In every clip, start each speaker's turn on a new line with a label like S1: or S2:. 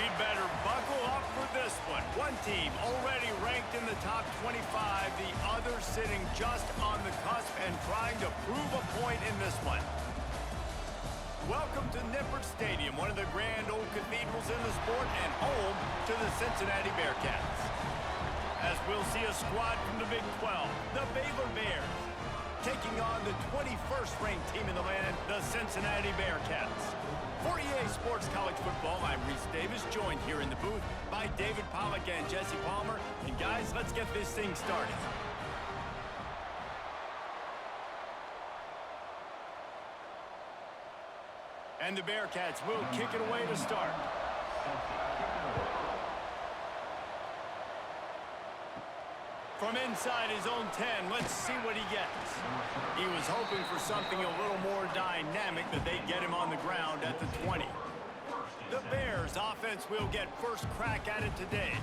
S1: We'd better buckle up for this one. One team already ranked in the top 25, the other sitting just on the cusp and trying to prove a point in this one. Welcome to Nippert Stadium, one of the grand old cathedrals in the sport and home to the Cincinnati Bearcats. As we'll see a squad from the Big 12, the Baylor Bears, taking on the 21st ranked team in the land, the Cincinnati Bearcats. For EA Sports College Football, I'm Reese Davis, joined here in the booth by David Pollack and Jesse Palmer. And guys, let's get this thing started. And the Bearcats will kick it away to start. From inside his own 10, let's see what he gets. He was hoping for something a little more dynamic, that they'd get him on the ground at the 20. The Bears offense will get first crack at it today.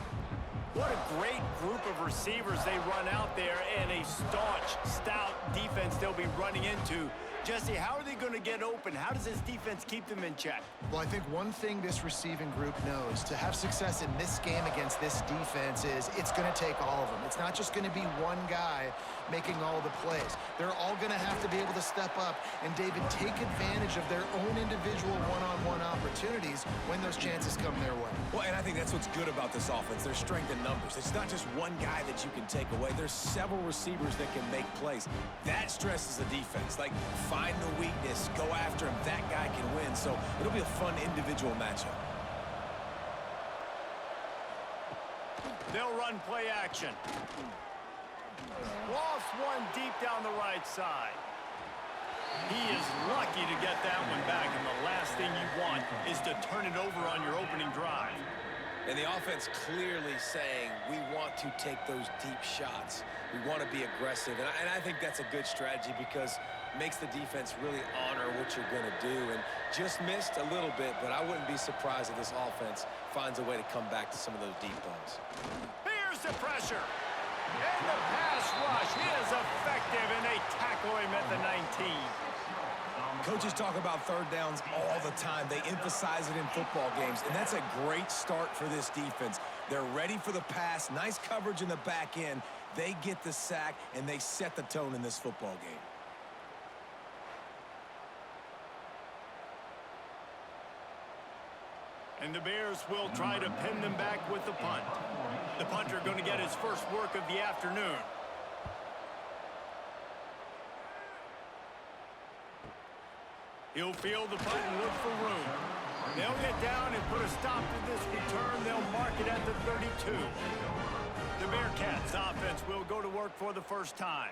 S1: What a great group of receivers they run out there, and a staunch, stout defense they'll be running into. Jesse, how are they going to get open? How does this defense keep them in check?
S2: Well, I think one thing this receiving group knows to have success in this game against this defense is it's going to take all of them. It's not just going to be one guy making all the plays. They're all going to have to be able to step up and, David, take advantage of their own individual one-on-one opportunities when those chances come their way.
S3: Well, and I think that's what's good about this offense, their strength in numbers. It's not just one guy that you can take away. There's several receivers that can make plays. That stresses the defense. Like, find the weakness, go after him. That guy can win. So it'll be a fun individual matchup.
S1: They'll run play action. Lost one deep down the right side. He is lucky to get that one back, and the last thing you want is to turn it over on your opening drive.
S3: And the offense clearly saying, we want to take those deep shots. We want to be aggressive. And I think that's a good strategy because it makes the defense really honor what you're going to do. And just missed a little bit, but I wouldn't be surprised if this offense finds a way to come back to some of those deep balls.
S1: Here's the pressure. And the pass rush is effective, and they tackle him at the 19.
S3: Coaches talk about third downs all the time. They emphasize it in football games, and that's a great start for this defense. They're ready for the pass, nice coverage in the back end. They get the sack, and they set the tone in this football game.
S1: And the Bears will try to pin them back with the punt. The punter going to get his first work of the afternoon. He'll field the punt and look for room. They'll get down and put a stop to this return. They'll mark it at the 32. The Bearcats offense will go to work for the first time.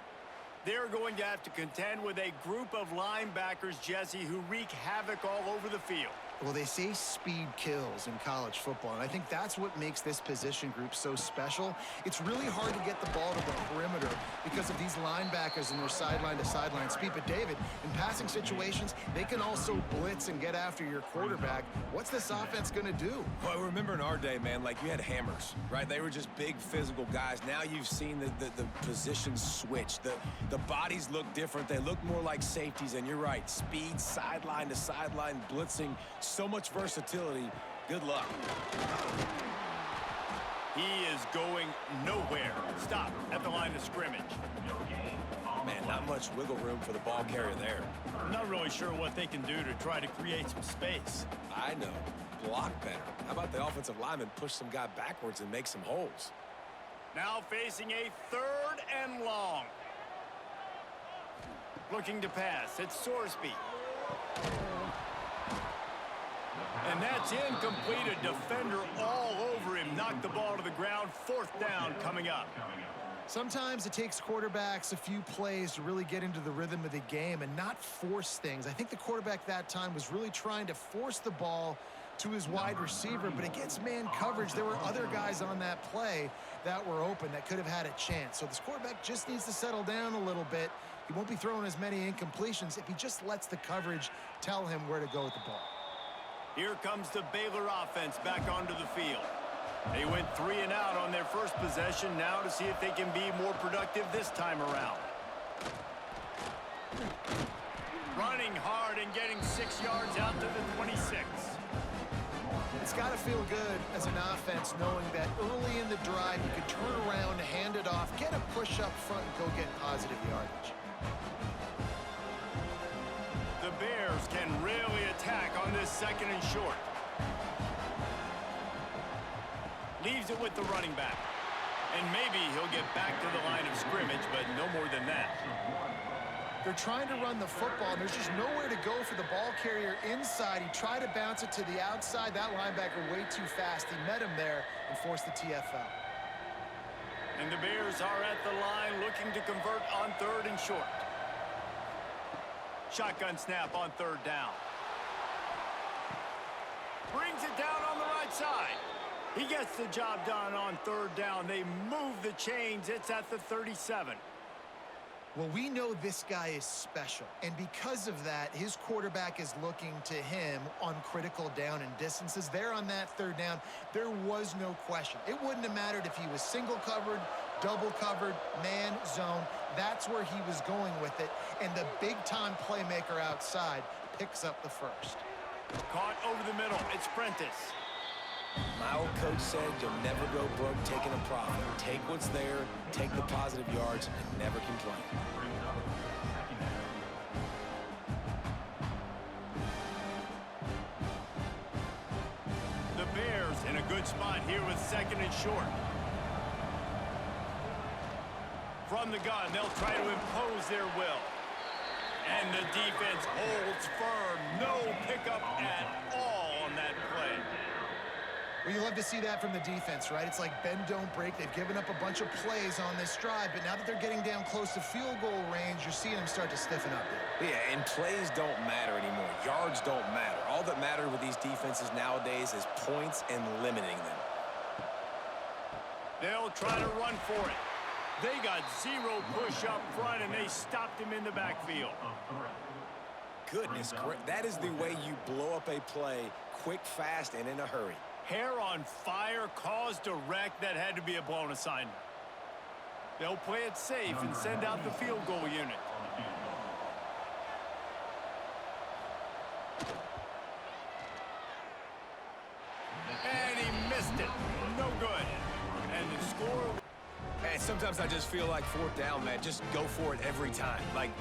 S1: They're going to have to contend with a group of linebackers, Jesse, who wreak havoc all over the field.
S2: Well, they say speed kills in college football, and I think that's what makes this position group so special. It's really hard to get the ball to the perimeter because of these linebackers and their sideline-to-sideline speed. But, David, in passing situations, they can also blitz and get after your quarterback. What's this offense going to do?
S3: Well, remember in our day, man, like you had hammers, right? They were just big physical guys. Now you've seen the positions switch. The bodies look different. They look more like safeties, and you're right. Speed, sideline-to-sideline, blitzing. So much versatility. Good luck.
S1: He is going nowhere. Stop at the line of scrimmage.
S3: Man, not much wiggle room for the ball carrier there.
S1: I'm not really sure what they can do to try to create some space.
S3: I know. Block better. How about the offensive lineman push some guy backwards and make some holes?
S1: Now facing a 3rd and long. Looking to pass. It's Sorsby. And that's incomplete. A defender all over him. Knocked the ball to the ground. 4th down coming up.
S2: Sometimes it takes quarterbacks a few plays to really get into the rhythm of the game and not force things. I think the quarterback that time was really trying to force the ball to his wide receiver, but against man coverage, there were other guys on that play that were open that could have had a chance. So this quarterback just needs to settle down a little bit. He won't be throwing as many incompletions if he just lets the coverage tell him where to go with the ball.
S1: Here comes the Baylor offense back onto the field. They went 3 and out on their first possession, now to see if they can be more productive this time around. Running hard and getting 6 yards out to the 26.
S2: It's got to feel good as an offense knowing that early in the drive you could turn around, hand it off, get a push up front, and go get positive yardage.
S1: The Bears can really attack on this 2nd and short. Leaves it with the running back. And maybe he'll get back to the line of scrimmage, but no more than that.
S2: They're trying to run the football, and there's just nowhere to go for the ball carrier inside. He tried to bounce it to the outside. That linebacker way too fast. He met him there and forced the TFL.
S1: And the Bears are at the line looking to convert on 3rd and short. Shotgun snap on 3rd down. Brings it down on the right side. He gets the job done on 3rd down. They move the chains. It's at the 37.
S2: Well, we know this guy is special, and because of that, his quarterback is looking to him on critical down and distances. There on that 3rd down, there was no question. It wouldn't have mattered if he was single covered, double covered, man, zone. That's where he was going with it, and the big-time playmaker outside picks up the first.
S1: Caught over the middle. It's Prentice.
S3: My old coach said you'll never go broke taking a profit. Take what's there, take the positive yards, and never complain.
S1: The Bears in a good spot here with 2nd and short. From the gun, they'll try to impose their will. And the defense holds firm. No pickup at all on that play.
S2: Well, you love to see that from the defense, right? It's like bend, don't break. They've given up a bunch of plays on this drive, but now that they're getting down close to field goal range, you're seeing them start to stiffen up there.
S3: Yeah, and plays don't matter anymore. Yards don't matter. All that matters with these defenses nowadays is points and limiting them.
S1: They'll try to run for it. They got 0 push up front, and they stopped him in the backfield.
S3: Goodness, that is the way you blow up a play quick, fast, and in a hurry.
S1: Hair on fire, caused a wreck that had to be a blown assignment. They'll play it safe and send out the field goal unit. And he missed it. No good. And the score...
S3: And sometimes I just feel like 4th down, man. Just go for it every time. Like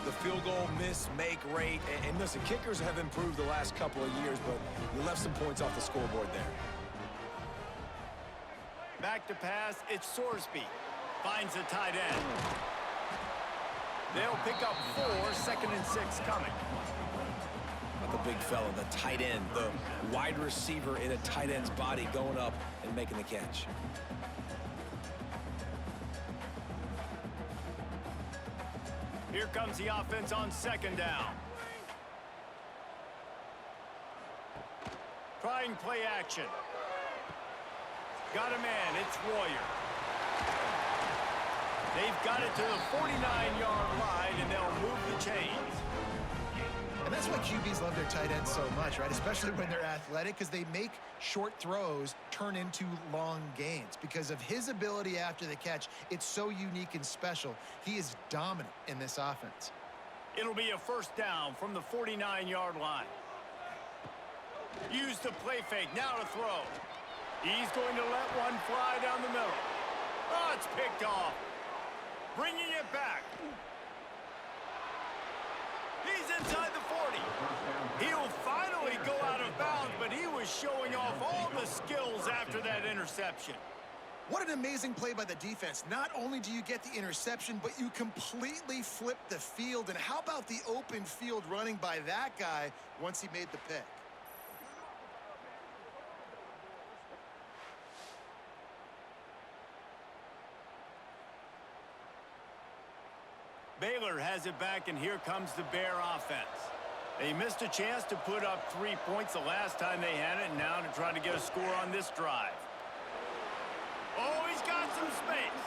S3: the field goal miss, make rate. And listen, kickers have improved the last couple of years, but you left some points off the scoreboard there.
S1: Back to pass, it's Sorsby. Finds the tight end. They'll pick up 4, 2nd and 6 coming.
S3: Not the big fella, the tight end, the wide receiver in a tight end's body going up and making the catch.
S1: Here comes the offense on 2nd down. Trying play action. Got a man, it's Royer. They've got it to the 49-yard line, and they'll move the chains.
S2: And that's why QBs love their tight ends so much, right? Especially when they're athletic, because they make short throws turn into long gains. Because of his ability after the catch, it's so unique and special. He is dominant in this offense.
S1: It'll be a 1st down from the 49-yard line. Use the play fake, now to throw. He's going to let one fly down the middle. Oh, it's picked off. Bringing it back. He's inside the 40. He'll finally go out of bounds, but he was showing off all the skills after that interception.
S2: What an amazing play by the defense. Not only do you get the interception, but you completely flip the field. And how about the open field running by that guy once he made the pick?
S1: Baylor has it back, and here comes the Bear offense. They missed a chance to put up 3 points the last time they had it, and now to try to get a score on this drive. Oh, he's got some space.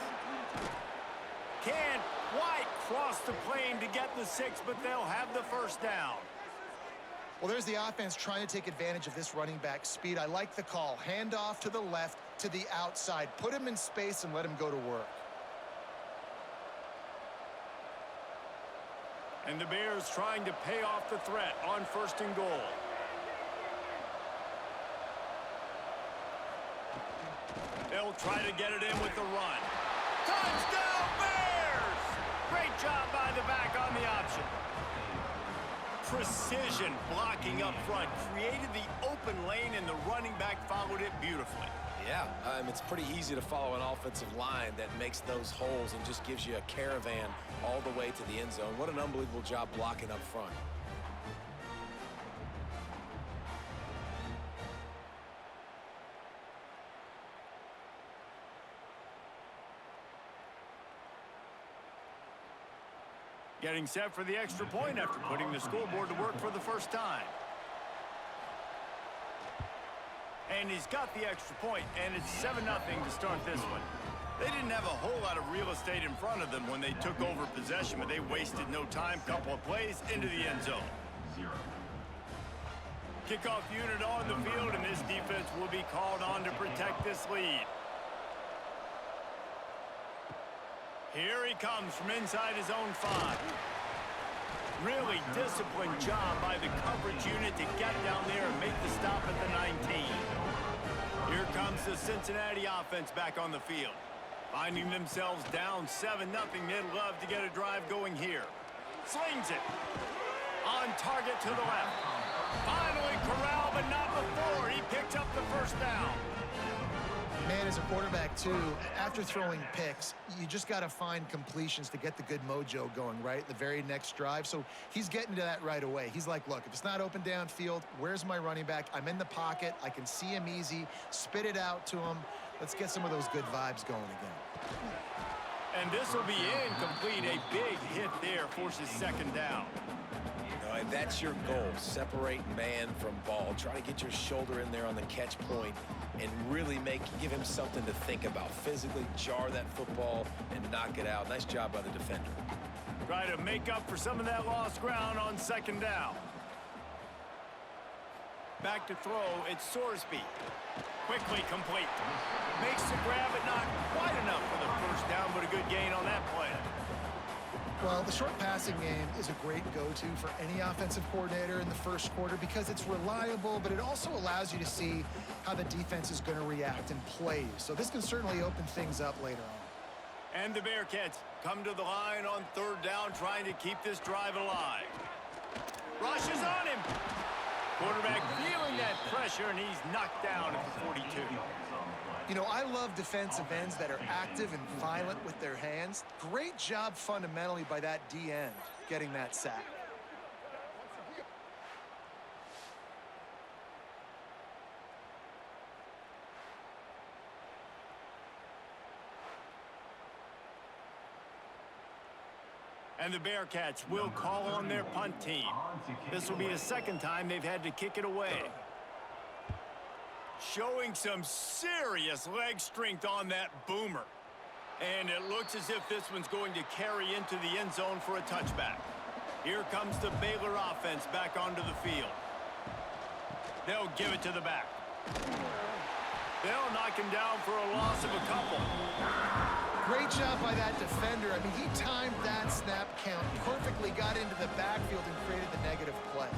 S1: Can't quite cross the plane to get the 6, but they'll have the 1st down.
S2: Well, there's the offense trying to take advantage of this running back speed. I like the call. Hand off to the left, to the outside. Put him in space and let him go to work.
S1: And the Bears trying to pay off the threat on 1st and goal. They'll try to get it in with the run. Touchdown, Bears! Great job by the back on the option. Precision blocking up front created the open lane, and the running back followed it beautifully.
S3: Yeah, it's pretty easy to follow an offensive line that makes those holes and just gives you a caravan all the way to the end zone. What an unbelievable job blocking up front.
S1: Getting set for the extra point after putting the scoreboard to work for the first time. And he's got the extra point, and it's 7-0 to start this one. They didn't have a whole lot of real estate in front of them when they took over possession, but they wasted no time. Couple of plays into the end zone. Kickoff unit on the field, and this defense will be called on to protect this lead. Here he comes from inside his own 5. Really disciplined job by the coverage unit to get down there and make the stop at the 19. Here comes the Cincinnati offense back on the field. Finding themselves down 7-0, they'd love to get a drive going here. Slings it. On target to the left. Finally corralled, but not before. He picks up the first down.
S2: Man, as a quarterback, too, after throwing picks, you just got to find completions to get the good mojo going, right? The very next drive. So he's getting to that right away. He's like, look, if it's not open downfield, where's my running back? I'm in the pocket. I can see him easy. Spit it out to him. Let's get some of those good vibes going again.
S1: And this will be incomplete. A big hit there forces second down.
S3: And that's your goal. Separate man from ball. Try to get your shoulder in there on the catch point and really give him something to think about. Physically jar that football and knock it out. Nice job by the defender.
S1: Try to make up for some of that lost ground on second down. Back to throw, it's Sorsby. Quickly complete. Makes the grab, but not quite enough for the first down, but a good gain on that play.
S2: Well, the short passing game is a great go-to for any offensive coordinator in the first quarter because it's reliable, but it also allows you to see how the defense is going to react in plays. So this can certainly open things up later on.
S1: And the Bearcats come to the line on third down, trying to keep this drive alive. Rushes on him. Quarterback feeling that pressure, and he's knocked down at the 42.
S2: You know, I love defensive ends that are active and violent with their hands. Great job fundamentally by that D-end getting that sack.
S1: And the Bearcats will call on their punt team. This will be the second time they've had to kick it away. Showing some serious leg strength on that boomer. And it looks as if this one's going to carry into the end zone for a touchback. Here comes the Baylor offense back onto the field. They'll give it to the back. They'll knock him down for a loss of a couple.
S2: Great job by that defender. I mean, he timed that snap count perfectly, got into the backfield and created the negative play.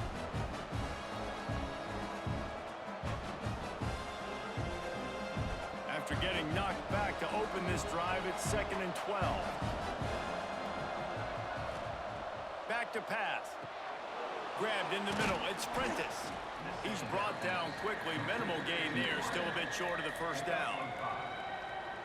S1: After getting knocked back to open this drive, it's 2nd and 12. Back to pass. Grabbed in the middle. It's Prentice. He's brought down quickly. Minimal gain there. Still a bit short of the first down.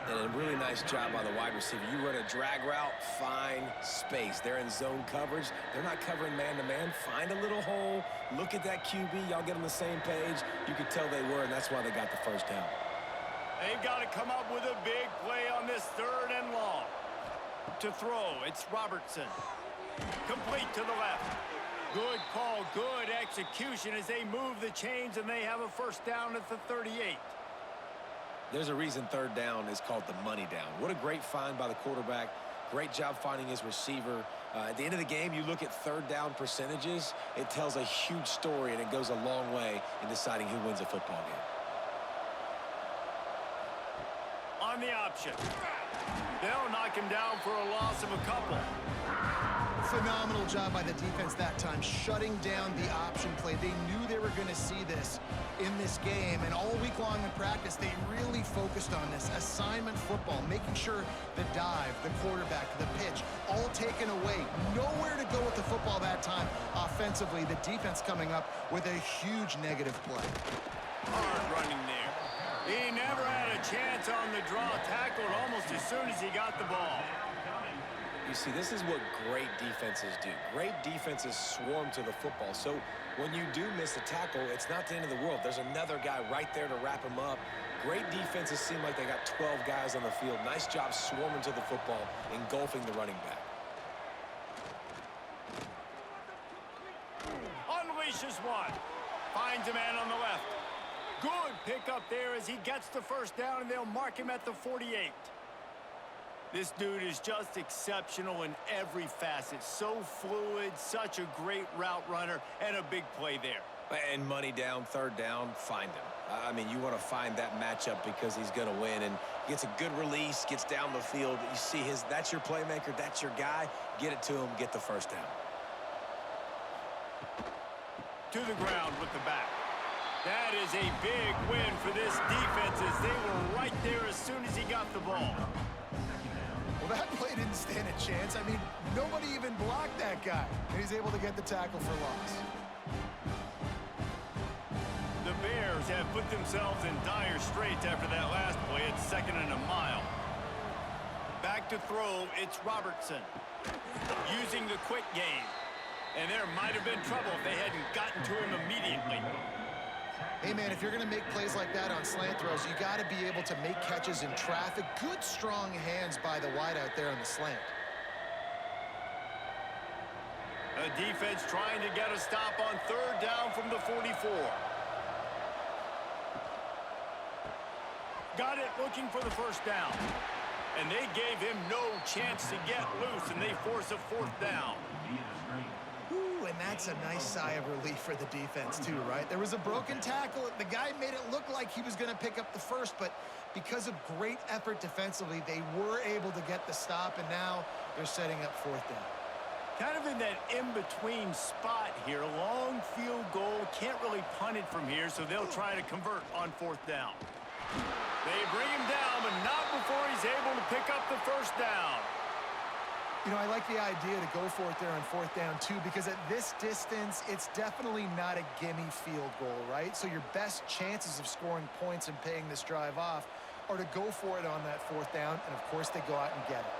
S3: And a really nice job by the wide receiver. You run a drag route, find space. They're in zone coverage. They're not covering man-to-man. Find a little hole. Look at that QB. Y'all get on the same page. You could tell they were, and that's why they got the first down.
S1: They've got to come up with a big play on this 3rd and long. To throw, it's Robertson. Complete to the left. Good call, good execution as they move the chains, and they have a first down at the 38.
S3: There's a reason 3rd down is called the money down. What a great find by the quarterback. Great job finding his receiver. At the end of the game, you look at 3rd down percentages. It tells a huge story, and it goes a long way in deciding who wins a football game.
S1: On the option. They'll knock him down for a loss of a couple.
S2: Phenomenal job by the defense that time, shutting down the option play. They knew they were going to see this in this game, and all week long in practice, they really focused on this assignment football, making sure the dive, the quarterback, the pitch, all taken away. Nowhere to go with the football that time. Offensively, the defense coming up with a huge negative play.
S1: Hard running there. He never had a chance on the draw, tackled almost as soon as he got the ball.
S3: You see, this is what great defenses do. Great defenses swarm to the football. So when you do miss a tackle, it's not the end of the world. There's another guy right there to wrap him up. Great defenses seem like they got 12 guys on the field. Nice job swarming to the football, engulfing the running back.
S1: Unleashes one. Finds a man on the left. Good pickup there as he gets the first down, and they'll mark him at the 48. This dude is just exceptional in every facet. So fluid, such a great route runner, and a big play there.
S3: And money down, third down, find him. I mean, you want to find that matchup because he's going to win, and gets a good release, gets down the field. You see that's your playmaker, that's your guy. Get it to him, get the first down.
S1: To the ground with the back. That is a big win for this defense as they were right there as soon as he got the ball.
S2: Well, that play didn't stand a chance. I mean, nobody even blocked that guy, and he's able to get the tackle for loss.
S1: The Bears have put themselves in dire straits after that last play. It's 2nd and a mile. Back to throw, it's Robertson. Using the quick game. And there might have been trouble if they hadn't gotten to him immediately.
S2: Hey, man, if you're going to make plays like that on slant throws, you got to be able to make catches in traffic. Good, strong hands by the wideout there on the slant.
S1: A defense trying to get a stop on 3rd down from the 44. Got it, looking for the first down. And they gave him no chance to get loose, and they force a 4th down.
S2: Ooh, and that's a nice sigh of relief for the defense, too, right? There was a broken tackle. The guy made it look like he was going to pick up the first, but because of great effort defensively, they were able to get the stop, and now they're setting up 4th down.
S1: Kind of in that in-between spot here. Long field goal. Can't really punt it from here, so they'll try to convert on 4th down. They bring him down, but not before he's able to pick up the first down.
S2: You know, I like the idea to go for it there on 4th down, too, because at this distance, it's definitely not a gimme field goal, right? So your best chances of scoring points and paying this drive off are to go for it on that 4th down, and, of course, they go out and get it.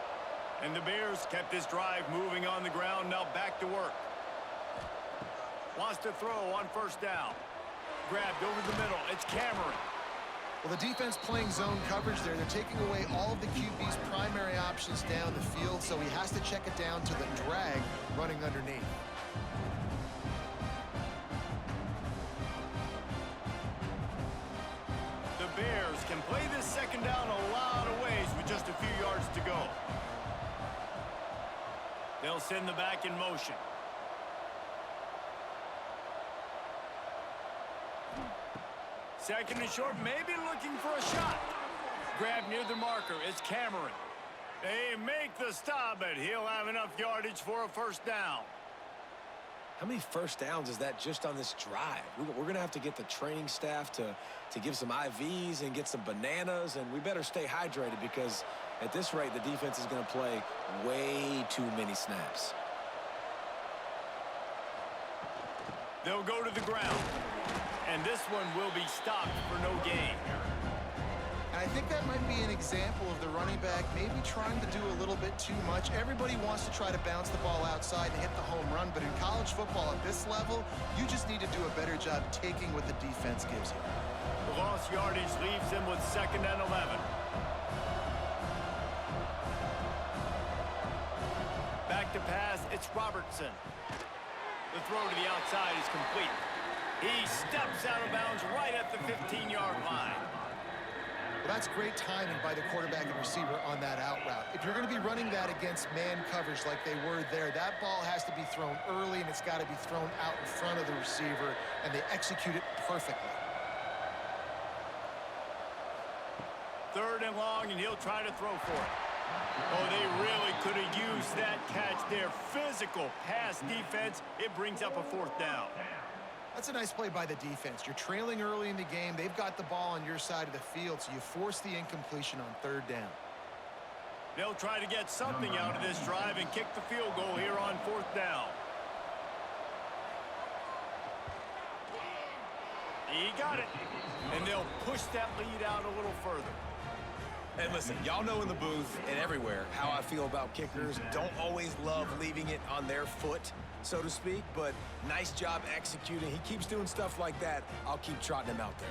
S1: And the Bears kept this drive moving on the ground, now back to work. Wants to throw on 1st down. Grabbed over the middle. It's Cameron.
S2: Well, the defense playing zone coverage there. They're taking away all of the QB's primary options down the field, so he has to check it down to the drag running underneath.
S1: The Bears can play this 2nd down a lot of ways with just a few yards to go. They'll send the back in motion. Second and short, maybe looking for a shot. Grabbed near the marker, it's Cameron. They make the stop, but he'll have enough yardage for a 1st down.
S3: How many first downs is that just on this drive? We're going to have to get the training staff to give some IVs and get some bananas, and we better stay hydrated because at this rate, the defense is going to play way too many snaps.
S1: They'll go to the ground, and this one will be stopped for no gain.
S2: And I think that might be an example of the running back maybe trying to do a little bit too much. Everybody wants to try to bounce the ball outside and hit the home run, but in college football at this level, you just need to do a better job taking what the defense gives you.
S1: The lost yardage leaves him with 2nd and 11. Back to pass, it's Robertson. The throw to the outside is complete. He steps out of bounds right at the 15-yard line.
S2: Well, that's great timing by the quarterback and receiver on that out route. If you're going to be running that against man coverage like they were there, that ball has to be thrown early, and it's got to be thrown out in front of the receiver, and they execute it perfectly.
S1: 3rd and long, and he'll try to throw for it. Oh, they really could have used that catch there. Physical pass defense. It brings up a 4th down.
S2: That's a nice play by the defense. You're trailing early in the game. They've got the ball on your side of the field, so you force the incompletion on 3rd down.
S1: They'll try to get something out of this drive and kick the field goal here on 4th down. He got it. And they'll push that lead out a little further.
S3: And listen, y'all know in the booth and everywhere how I feel about kickers. Don't always love leaving it on their foot, so to speak, but nice job executing. He keeps doing stuff like that. I'll keep trotting him out there.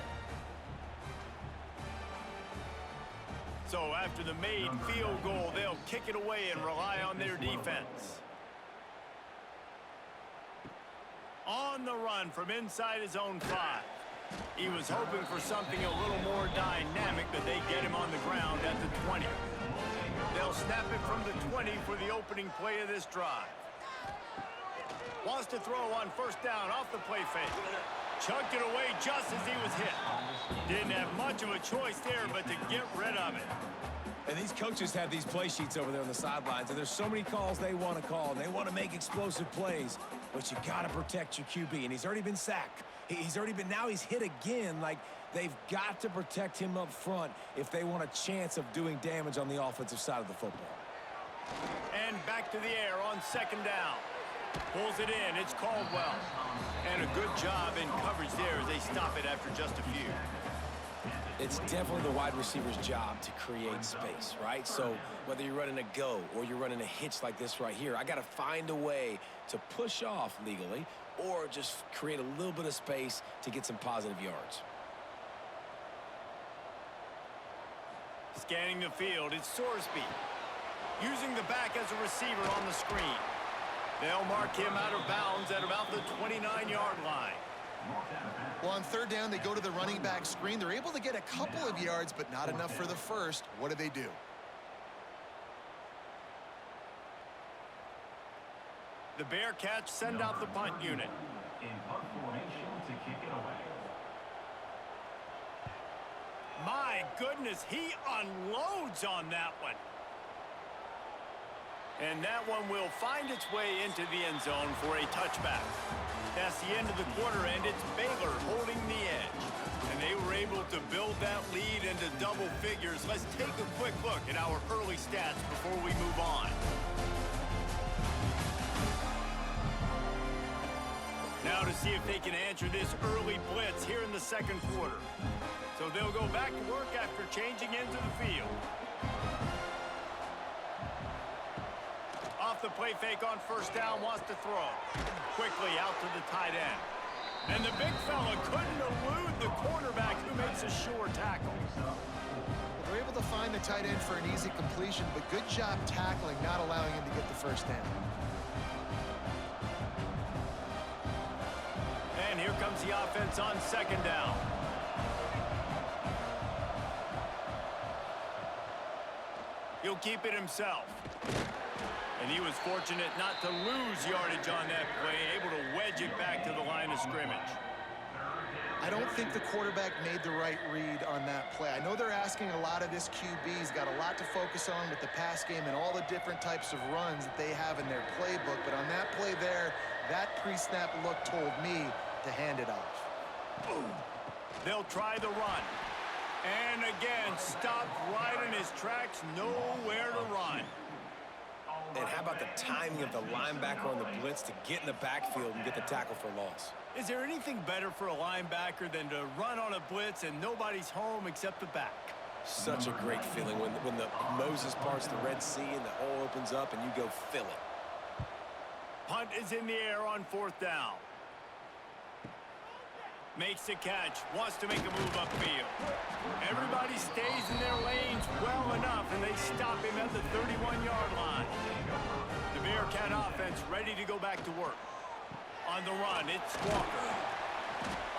S1: So after the made field goal, they'll kick it away and rely on their defense. On the run from inside his own 5. He was hoping for something a little more dynamic, but they get him on the ground at the 20. They'll snap it from the 20 for the opening play of this drive. Wants to throw on 1st down off the play fake. Chucked it away just as he was hit. Didn't have much of a choice there but to get rid of it.
S3: And these coaches have these play sheets over there on the sidelines, and there's so many calls they want to call, and they want to make explosive plays, but you got to protect your QB, and he's already been sacked. Now he's hit again. Like, they've got to protect him up front if they want a chance of doing damage on the offensive side of the football.
S1: And back to the air on 2nd down. Pulls it in. It's Caldwell. And a good job in coverage there as they stop it after just a few.
S3: It's definitely the wide receiver's job to create space, right? So whether you're running a go or you're running a hitch like this right here, I got to find a way to push off legally or just create a little bit of space to get some positive yards.
S1: Scanning the field, it's Sorsby. Using the back as a receiver on the screen. They'll mark him out of bounds at about the 29-yard line.
S2: Well, on 3rd down, they go to the running back screen. They're able to get a couple of yards, but not enough for the first. What do?
S1: The Bearcats send out the punt unit.
S4: In punt formation to kick it away.
S1: My goodness, he unloads on that one. And that one will find its way into the end zone for a touchback. That's the end of the quarter, and it's Baylor holding the edge. And they were able to build that lead into double figures. Let's take a quick look at our early stats before we move on. Now to see if they can answer this early blitz here in the 2nd quarter. So they'll go back to work after changing into the field. Off the play fake on 1st down, wants to throw. Quickly out to the tight end. And the big fella couldn't elude the quarterback who makes a sure tackle.
S2: They're able to find the tight end for an easy completion, but good job tackling, not allowing him to get the 1st down.
S1: And here comes the offense on 2nd down. He'll keep it himself. And he was fortunate not to lose yardage on that play, able to wedge it back to the line of scrimmage.
S2: I don't think the quarterback made the right read on that play. I know they're asking a lot of this QB. He's got a lot to focus on with the pass game and all the different types of runs that they have in their playbook. But on that play there, that pre-snap look told me to hand it off.
S1: Boom. They'll try the run. And again, stopped right in his tracks, nowhere to run.
S3: And how about the timing of the linebacker on the blitz to get in the backfield and get the tackle for loss?
S1: Is there anything better for a linebacker than to run on a blitz and nobody's home except the back?
S3: Such a great feeling when the Moses parts the Red Sea and the hole opens up and you go fill it.
S1: Punt is in the air on 4th down. Makes the catch, wants to make a move upfield. Everybody stays in their lanes well enough, and they stop him at the 31-yard line. The Bearcat offense ready to go back to work. On the run, it's Walker.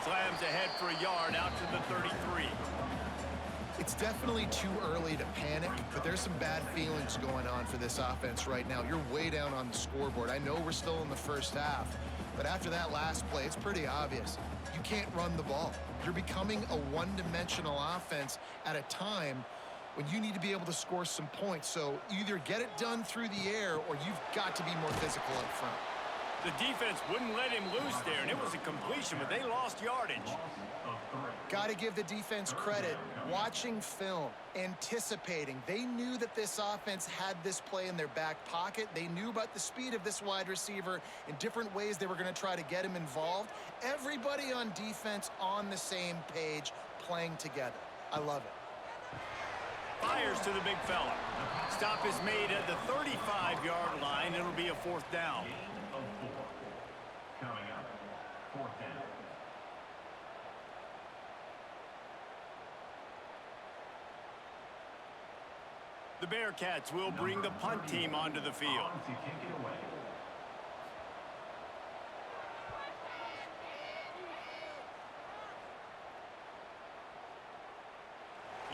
S1: Slams ahead for a yard out to the 33.
S2: It's definitely too early to panic, but there's some bad feelings going on for this offense right now. You're way down on the scoreboard. I know we're still in the first half, but after that last play, it's pretty obvious. You can't run the ball. You're becoming a one-dimensional offense at a time when you need to be able to score some points. So either get it done through the air or you've got to be more physical up front.
S1: The defense wouldn't let him loose there, and it was a completion, but they lost yardage.
S2: Got to give the defense credit. Watching film, anticipating. They knew that this offense had this play in their back pocket. They knew about the speed of this wide receiver in different ways they were going to try to get him involved. Everybody on defense on the same page, playing together. I love it.
S1: Fires to the big fella. Stop is made at the 35-yard line. It'll be a 4th down.
S4: Coming up, 4th down.
S1: The Bearcats will bring the punt team onto the field.
S4: To kick it away.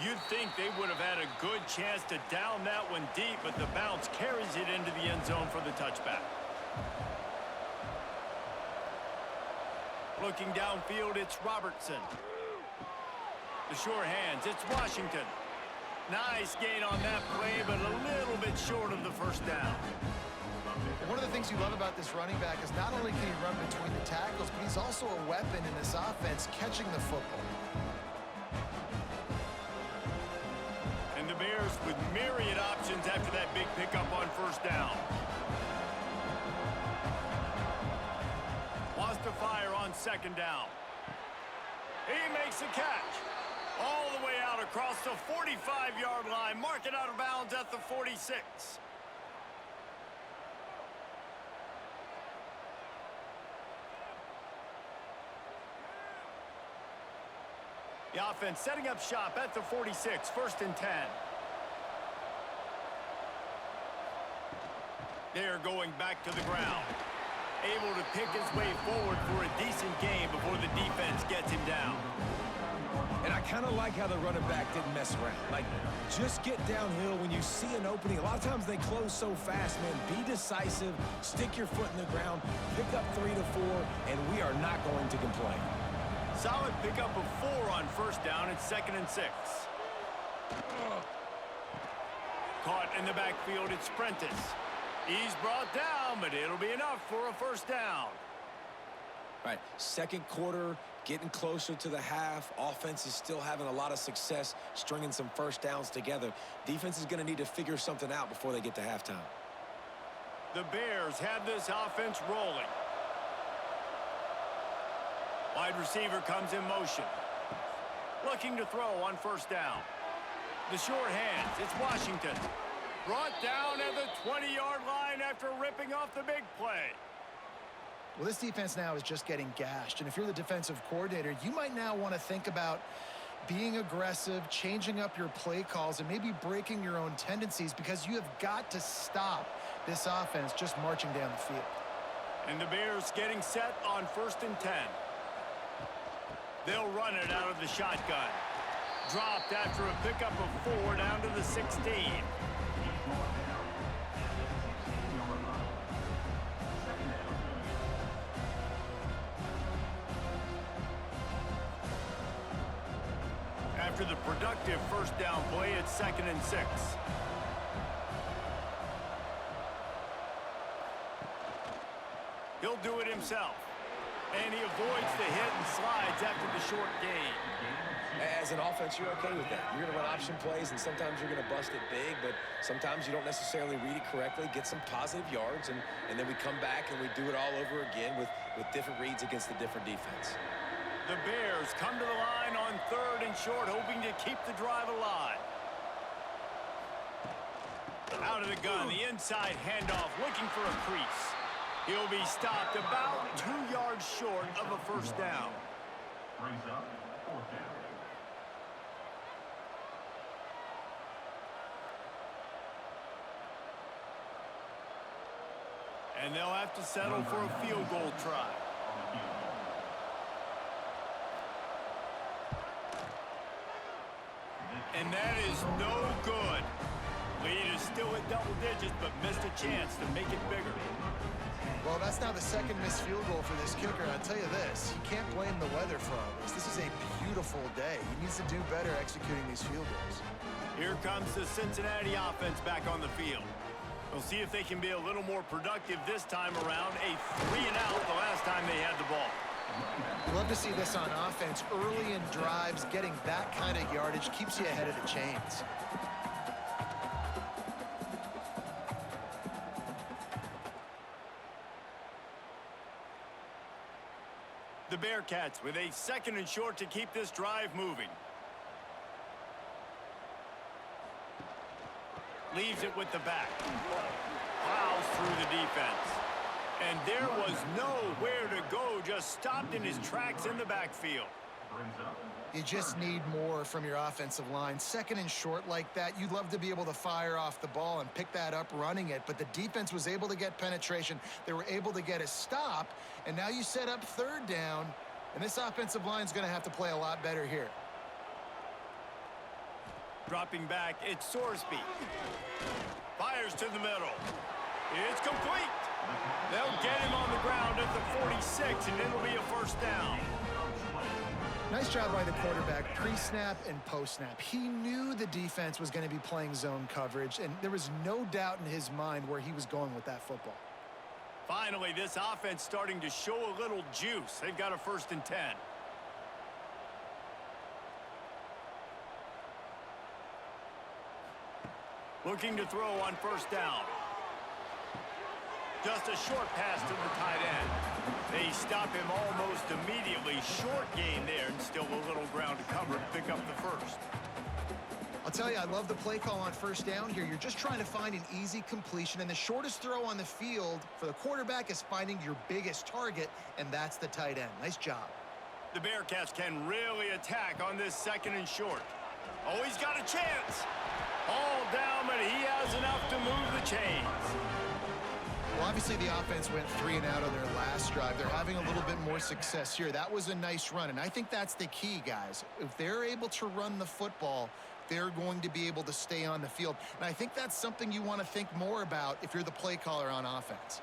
S1: You'd think they would have had a good chance to down that one deep, but the bounce carries it into the end zone for the touchback. Looking downfield, it's Robertson. The sure hands, it's Washington. Nice gain on that play, but a little bit short of the 1st down.
S2: One of the things you love about this running back is not only can he run between the tackles, but he's also a weapon in this offense catching the football.
S1: And the Bears with myriad options after that big pickup on 1st down. Wants to fire on 2nd down. He makes a catch. All the way out across the 45-yard line. Mark it out of bounds at the 46. The offense setting up shop at the 46. 1st and 10. They're going back to the ground. Able to pick his way forward for a decent game before the defense gets him down.
S3: And I kind of like how the running back didn't mess around. Like, just get downhill when you see an opening. A lot of times they close so fast, man. Be decisive, stick your foot in the ground, pick up 3 to 4, and we are not going to complain.
S1: Solid pickup of 4 on 1st down. It's 2nd and 6. Caught in the backfield, it's Prentice. He's brought down, but it'll be enough for a 1st down.
S3: All right, 2nd quarter, getting closer to the half. Offense is still having a lot of success stringing some 1st downs together. Defense is going to need to figure something out before they get to halftime.
S1: The Bears have this offense rolling. Wide receiver comes in motion. Looking to throw on 1st down. The short hands, it's Washington. Brought down at the 20-yard line after ripping off the big play.
S2: Well, this defense now is just getting gashed. And if you're the defensive coordinator, you might now want to think about being aggressive, changing up your play calls, and maybe breaking your own tendencies because you have got to stop this offense just marching down the field.
S1: And the Bears getting set on 1st and 10. They'll run it out of the shotgun. Dropped after a pickup of 4 down to the 16. After the productive 1st down play, it's 2nd and 6. He'll do it himself. And he avoids the hit and slides after the short gain.
S3: As an offense, you're okay with that. You're going to run option plays, and sometimes you're going to bust it big, but sometimes you don't necessarily read it correctly, get some positive yards, and then we come back and we do it all over again with different reads against the different defense.
S1: The Bears come to the line on 3rd and short, hoping to keep the drive alive. Out of the gun, the inside handoff, looking for a crease. He'll be stopped about 2 yards short of a 1st down.
S4: Brings up 4th down.
S1: And they'll have to settle for a field goal try. And that is no good. Lead is still at double digits, but missed a chance to make it bigger.
S2: Well, that's now the 2nd missed field goal for this kicker. I'll tell you this, you can't blame the weather for all this. This is a beautiful day. He needs to do better executing these field goals.
S1: Here comes the Cincinnati offense back on the field. We'll see if they can be a little more productive this time around. A 3-and-out the last time they had the ball.
S2: Love to see this on offense. Early in drives, getting that kind of yardage keeps you ahead of the chains.
S1: The Bearcats with a 2nd and short to keep this drive moving. Leaves it with the back. Plows through the defense. And there was nowhere to go, just stopped in his tracks in the backfield.
S2: You just need more from your offensive line. 2nd and short like that, you'd love to be able to fire off the ball and pick that up running it, but the defense was able to get penetration. They were able to get a stop, and now you set up 3rd down, and this offensive line is going to have to play a lot better here.
S1: Dropping back, it's Sorsby. Fires to the middle. It's complete. They'll get him on the ground at the 46, and it'll be a 1st down.
S2: Nice job by the quarterback, pre-snap and post-snap. He knew the defense was going to be playing zone coverage, and there was no doubt in his mind where he was going with that football.
S1: Finally, this offense starting to show a little juice. They've got a 1st and 10. Looking to throw on 1st down. Just a short pass to the tight end. They stop him almost immediately. Short gain there, and still a little ground to cover to pick up the 1st.
S2: I'll tell you, I love the play call on 1st down here. You're just trying to find an easy completion, and the shortest throw on the field for the quarterback is finding your biggest target, and that's the tight end. Nice job.
S1: The Bearcats can really attack on this 2nd and short. Oh, he's got a chance. All down, but he has enough to move the chains.
S2: Well, obviously the offense went 3-and-out on their last drive. They're having a little bit more success here. That was a nice run, and I think that's the key, guys. If they're able to run the football, they're going to be able to stay on the field. And I think that's something you want to think more about if you're the play caller on offense.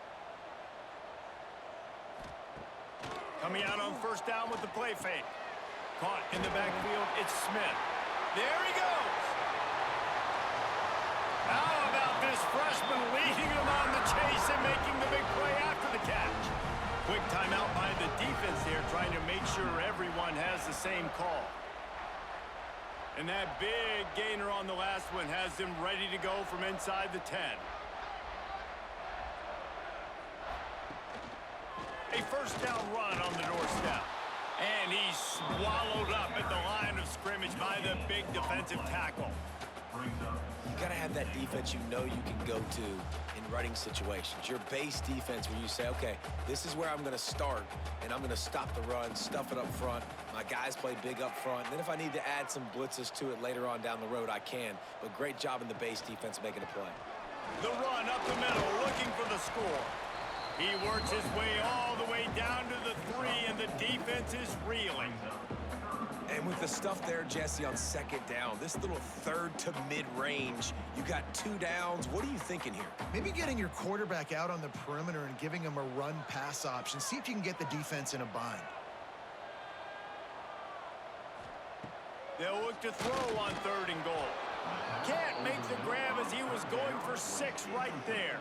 S1: Coming out on 1st down with the play fake. Caught in the backfield, it's Smith. There he goes. How about this freshman leading him on the chase and making the big play after the catch? Quick timeout by the defense there, trying to make sure everyone has the same call. And that big gainer on the last one has them ready to go from inside the 10. A 1st down run on the doorstep. And he's swallowed up at the line of scrimmage by the big defensive tackle.
S3: You got to have that defense you know you can go to in running situations. Your base defense where you say, okay, this is where I'm going to start, and I'm going to stop the run, stuff it up front. My guys play big up front. And then if I need to add some blitzes to it later on down the road, I can. But great job in the base defense making a play.
S1: The run up the middle, looking for the score. He works his way all the way down to the 3, and the defense is reeling.
S3: And with the stuff there, Jesse, on 2nd down, this little 3rd to mid-range, you got 2 downs. What are you thinking here?
S2: Maybe getting your quarterback out on the perimeter and giving him a run-pass option. See if you can get the defense in a bind.
S1: They'll look to throw on 3rd and goal. Can't make the grab as he was going for 6 right there.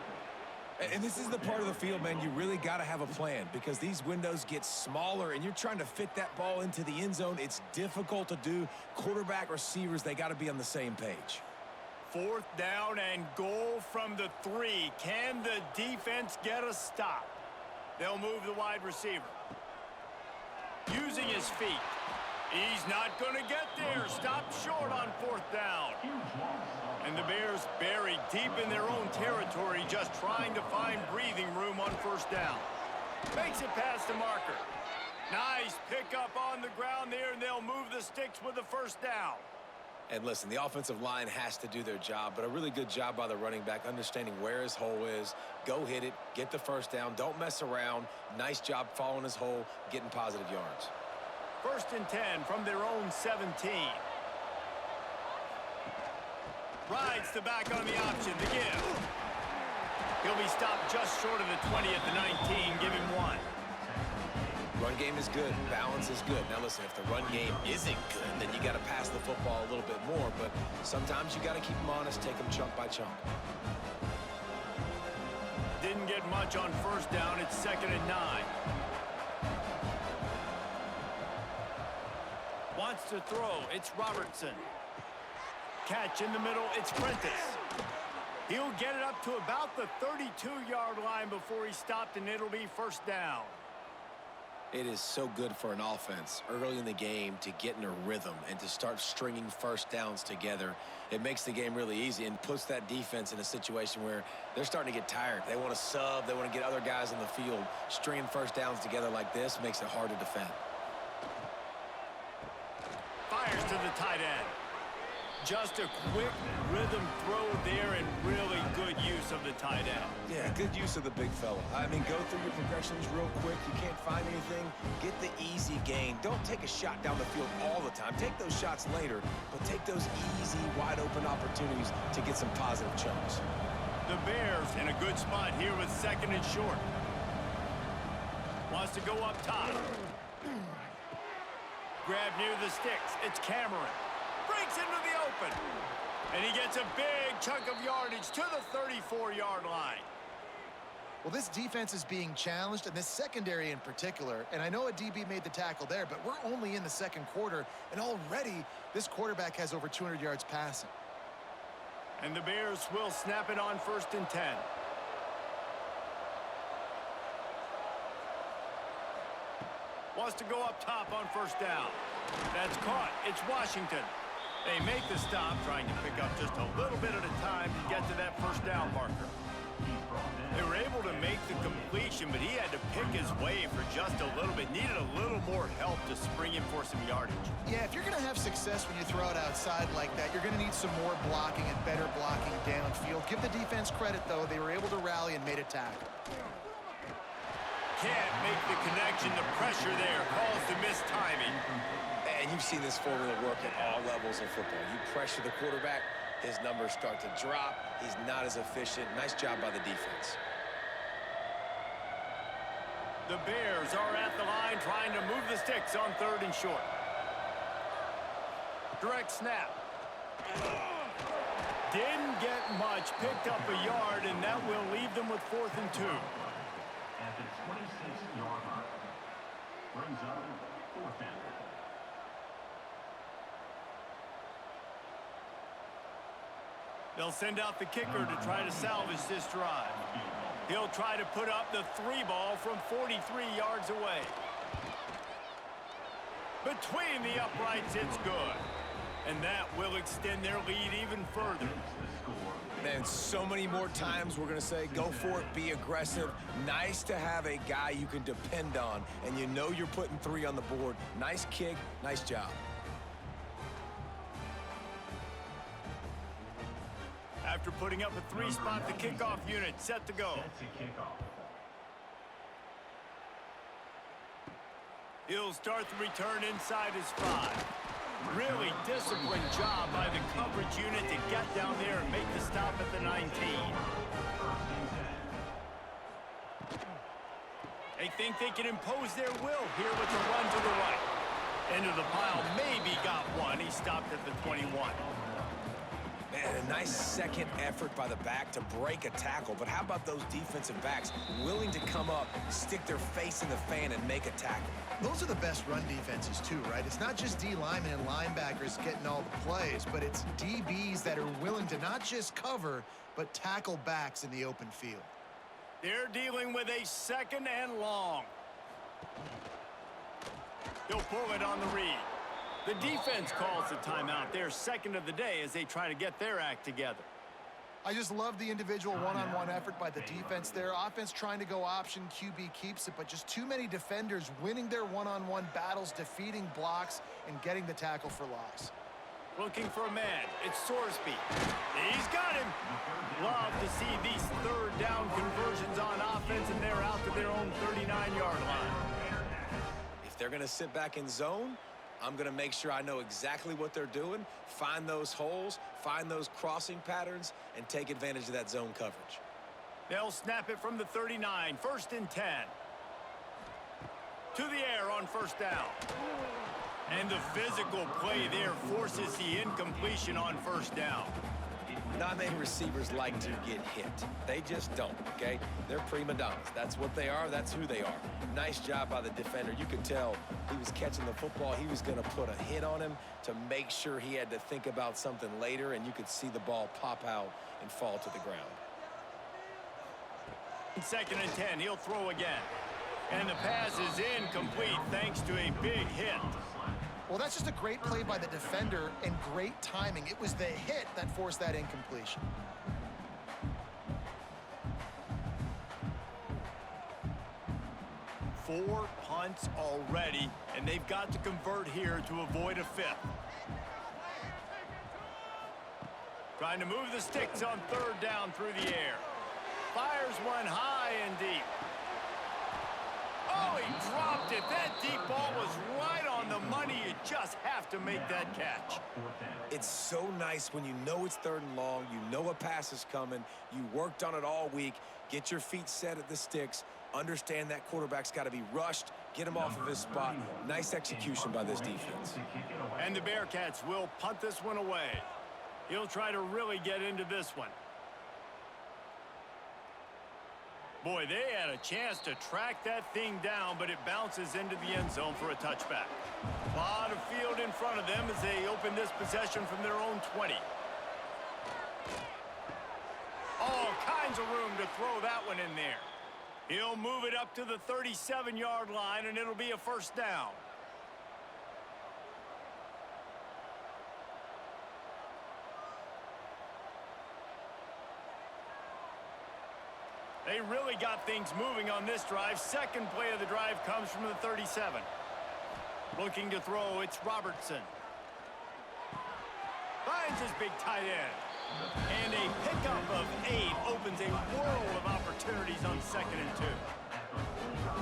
S3: And this is the part of the field, man, you really got to have a plan because these windows get smaller and you're trying to fit that ball into the end zone. It's difficult to do. Quarterback, receivers, they got to be on the same page.
S1: 4th down and goal from the 3. Can the defense get a stop? They'll move the wide receiver. Using his feet. He's not going to get there. Stopped short on 4th down. And the Bears buried deep in their own territory, just trying to find breathing room on 1st down. Makes it past the marker. Nice pickup on the ground there, and they'll move the sticks with the 1st down.
S3: And listen, the offensive line has to do their job, but a really good job by the running back, understanding where his hole is. Go hit it, get the 1st down, don't mess around. Nice job following his hole, getting positive yards.
S1: 1st and 10 from their own 17. Rides the back on the option, the give. He'll be stopped just short of the 20 at the 19, give him 1.
S3: Run game is good. Balance is good. Now, listen, if the run game isn't good, then you got to pass the football a little bit more. But sometimes you got to keep them honest, take them chunk by chunk.
S1: Didn't get much on first down. It's 2nd and 9. Wants to throw. It's Robertson. Catch in the middle. It's Prentice. He'll get it up to about the 32-yard line before he stopped, and it'll be first down.
S3: It is so good for an offense early in the game to get in a rhythm and to start stringing first downs together. It makes the game really easy and puts that defense in a situation where they're starting to get tired. They want to sub. They want to get other guys on the field. Stringing first downs together like this makes it hard to defend.
S1: Fires to the tight end. Just a quick rhythm throw there and really good use of the tight end.
S3: Yeah, good use of the big fella. I mean, go through your progressions real quick. You can't find anything. Get the easy gain. Don't take a shot down the field all the time. Take those shots later, but take those easy, wide-open opportunities to get some positive chunks.
S1: The Bears in a good spot here with 2nd and short. Wants to go up top. Grab near the sticks. It's Cameron. Breaks into the open. And he gets a big chunk of yardage to the 34-yard line.
S2: Well, this defense is being challenged, and this secondary in particular. And I know a DB made the tackle there, but we're only in the 2nd quarter, and already this quarterback has over 200 yards passing.
S1: And the Bears will snap it on 1st and 10. Wants to go up top on first down. That's caught. It's Washington. They make the stop, trying to pick up just a little bit at a time to get to that first down marker. They were able to make the completion, but he had to pick his way for just a little bit. Needed a little more help to spring in for some yardage.
S2: Yeah, if you're going to have success when you throw it outside like that, you're going to need some more blocking and better blocking downfield. Give the defense credit, though. They were able to rally and made a tackle.
S1: Can't make the connection. The pressure there calls the missed timing.
S3: And you've seen this formula work at all levels of football. You pressure the quarterback, his numbers start to drop. He's not as efficient. Nice job by the defense.
S1: The Bears are at the line trying to move the sticks on 3rd and short. Direct snap. Didn't get much. Picked up a yard, and that will leave them with 4th and 2.
S4: At the 26-yard line. Brings up 4th down.
S1: They'll send out the kicker to try to salvage this drive. He'll try to put up the 3 ball from 43 yards away. Between the uprights, it's good. And that will extend their lead even further.
S3: Man, so many more times we're going to say, go for it, be aggressive. Nice to have a guy you can depend on, and you know you're putting 3 on the board. Nice kick, nice job.
S1: After putting up a 3-spot, the kickoff unit set to go.
S4: Set to kick off.
S1: He'll start the return inside his 5. Really disciplined job by the coverage unit to get down there and make the stop at the 19. They think they can impose their will here with the run to the right. Into the pile, maybe got one. He stopped at the 21.
S3: Man, a nice second effort by the back to break a tackle. But how about those defensive backs willing to come up, stick their face in the fan, and make a tackle?
S2: Those are the best run defenses, too, right? It's not just D linemen and linebackers getting all the plays, but it's DBs that are willing to not just cover, but tackle backs in the open field.
S1: They're dealing with a 2nd and long. He'll pull it on the read. The defense calls the timeout. Their 2nd of the day as they try to get their act together.
S2: I just love the individual one-on-one effort by the defense there. Offense trying to go option, QB keeps it, but just too many defenders winning their one-on-one battles, defeating blocks, and getting the tackle for loss.
S1: Looking for a man. It's Sorsby. He's got him. Love to see these 3rd down conversions on offense, and they're out to their own 39-yard line.
S3: If they're going to sit back in zone, I'm going to make sure I know exactly what they're doing, find those holes, find those crossing patterns, and take advantage of that zone coverage.
S1: They'll snap it from the 39, 1st and 10. to the air on first down. And the physical play there forces the incompletion on first down.
S3: Not many receivers like to get hit. They just don't, okay? They're prima donnas. That's what they are. That's who they are. Nice job by the defender. You could tell he was catching the football. He was going to put a hit on him to make sure he had to think about something later, and you could see the ball pop out and fall to the ground.
S1: 2nd and 10. He'll throw again. And the pass is incomplete thanks to a big hit.
S2: Well, that's just a great play by the defender and great timing. It was the hit that forced that incompletion.
S1: Four punts already, and they've got to convert here to avoid a 5th. Trying to move the sticks on 3rd down through the air. Fires one high and deep. Oh, he dropped it. That deep ball was right on the money. You just have to make that catch.
S3: It's so nice when you know it's 3rd and long, you know a pass is coming, you worked on it all week, get your feet set at the sticks, understand that quarterback's got to be rushed, get him off of his spot. Nice execution by this defense.
S1: And the Bearcats will punt this one away. He'll try to really get into this one. Boy, they had a chance to track that thing down, but it bounces into the end zone for a touchback. A lot of field in front of them as they open this possession from their own 20. All kinds of room to throw that one in there. He'll move it up to the 37-yard line, and it'll be a 1st down. They really got things moving on this drive. 2nd play of the drive comes from the 37. Looking to throw, it's Robertson. Finds his big tight end. And a pickup of 8 opens a world of opportunities on 2nd and 2.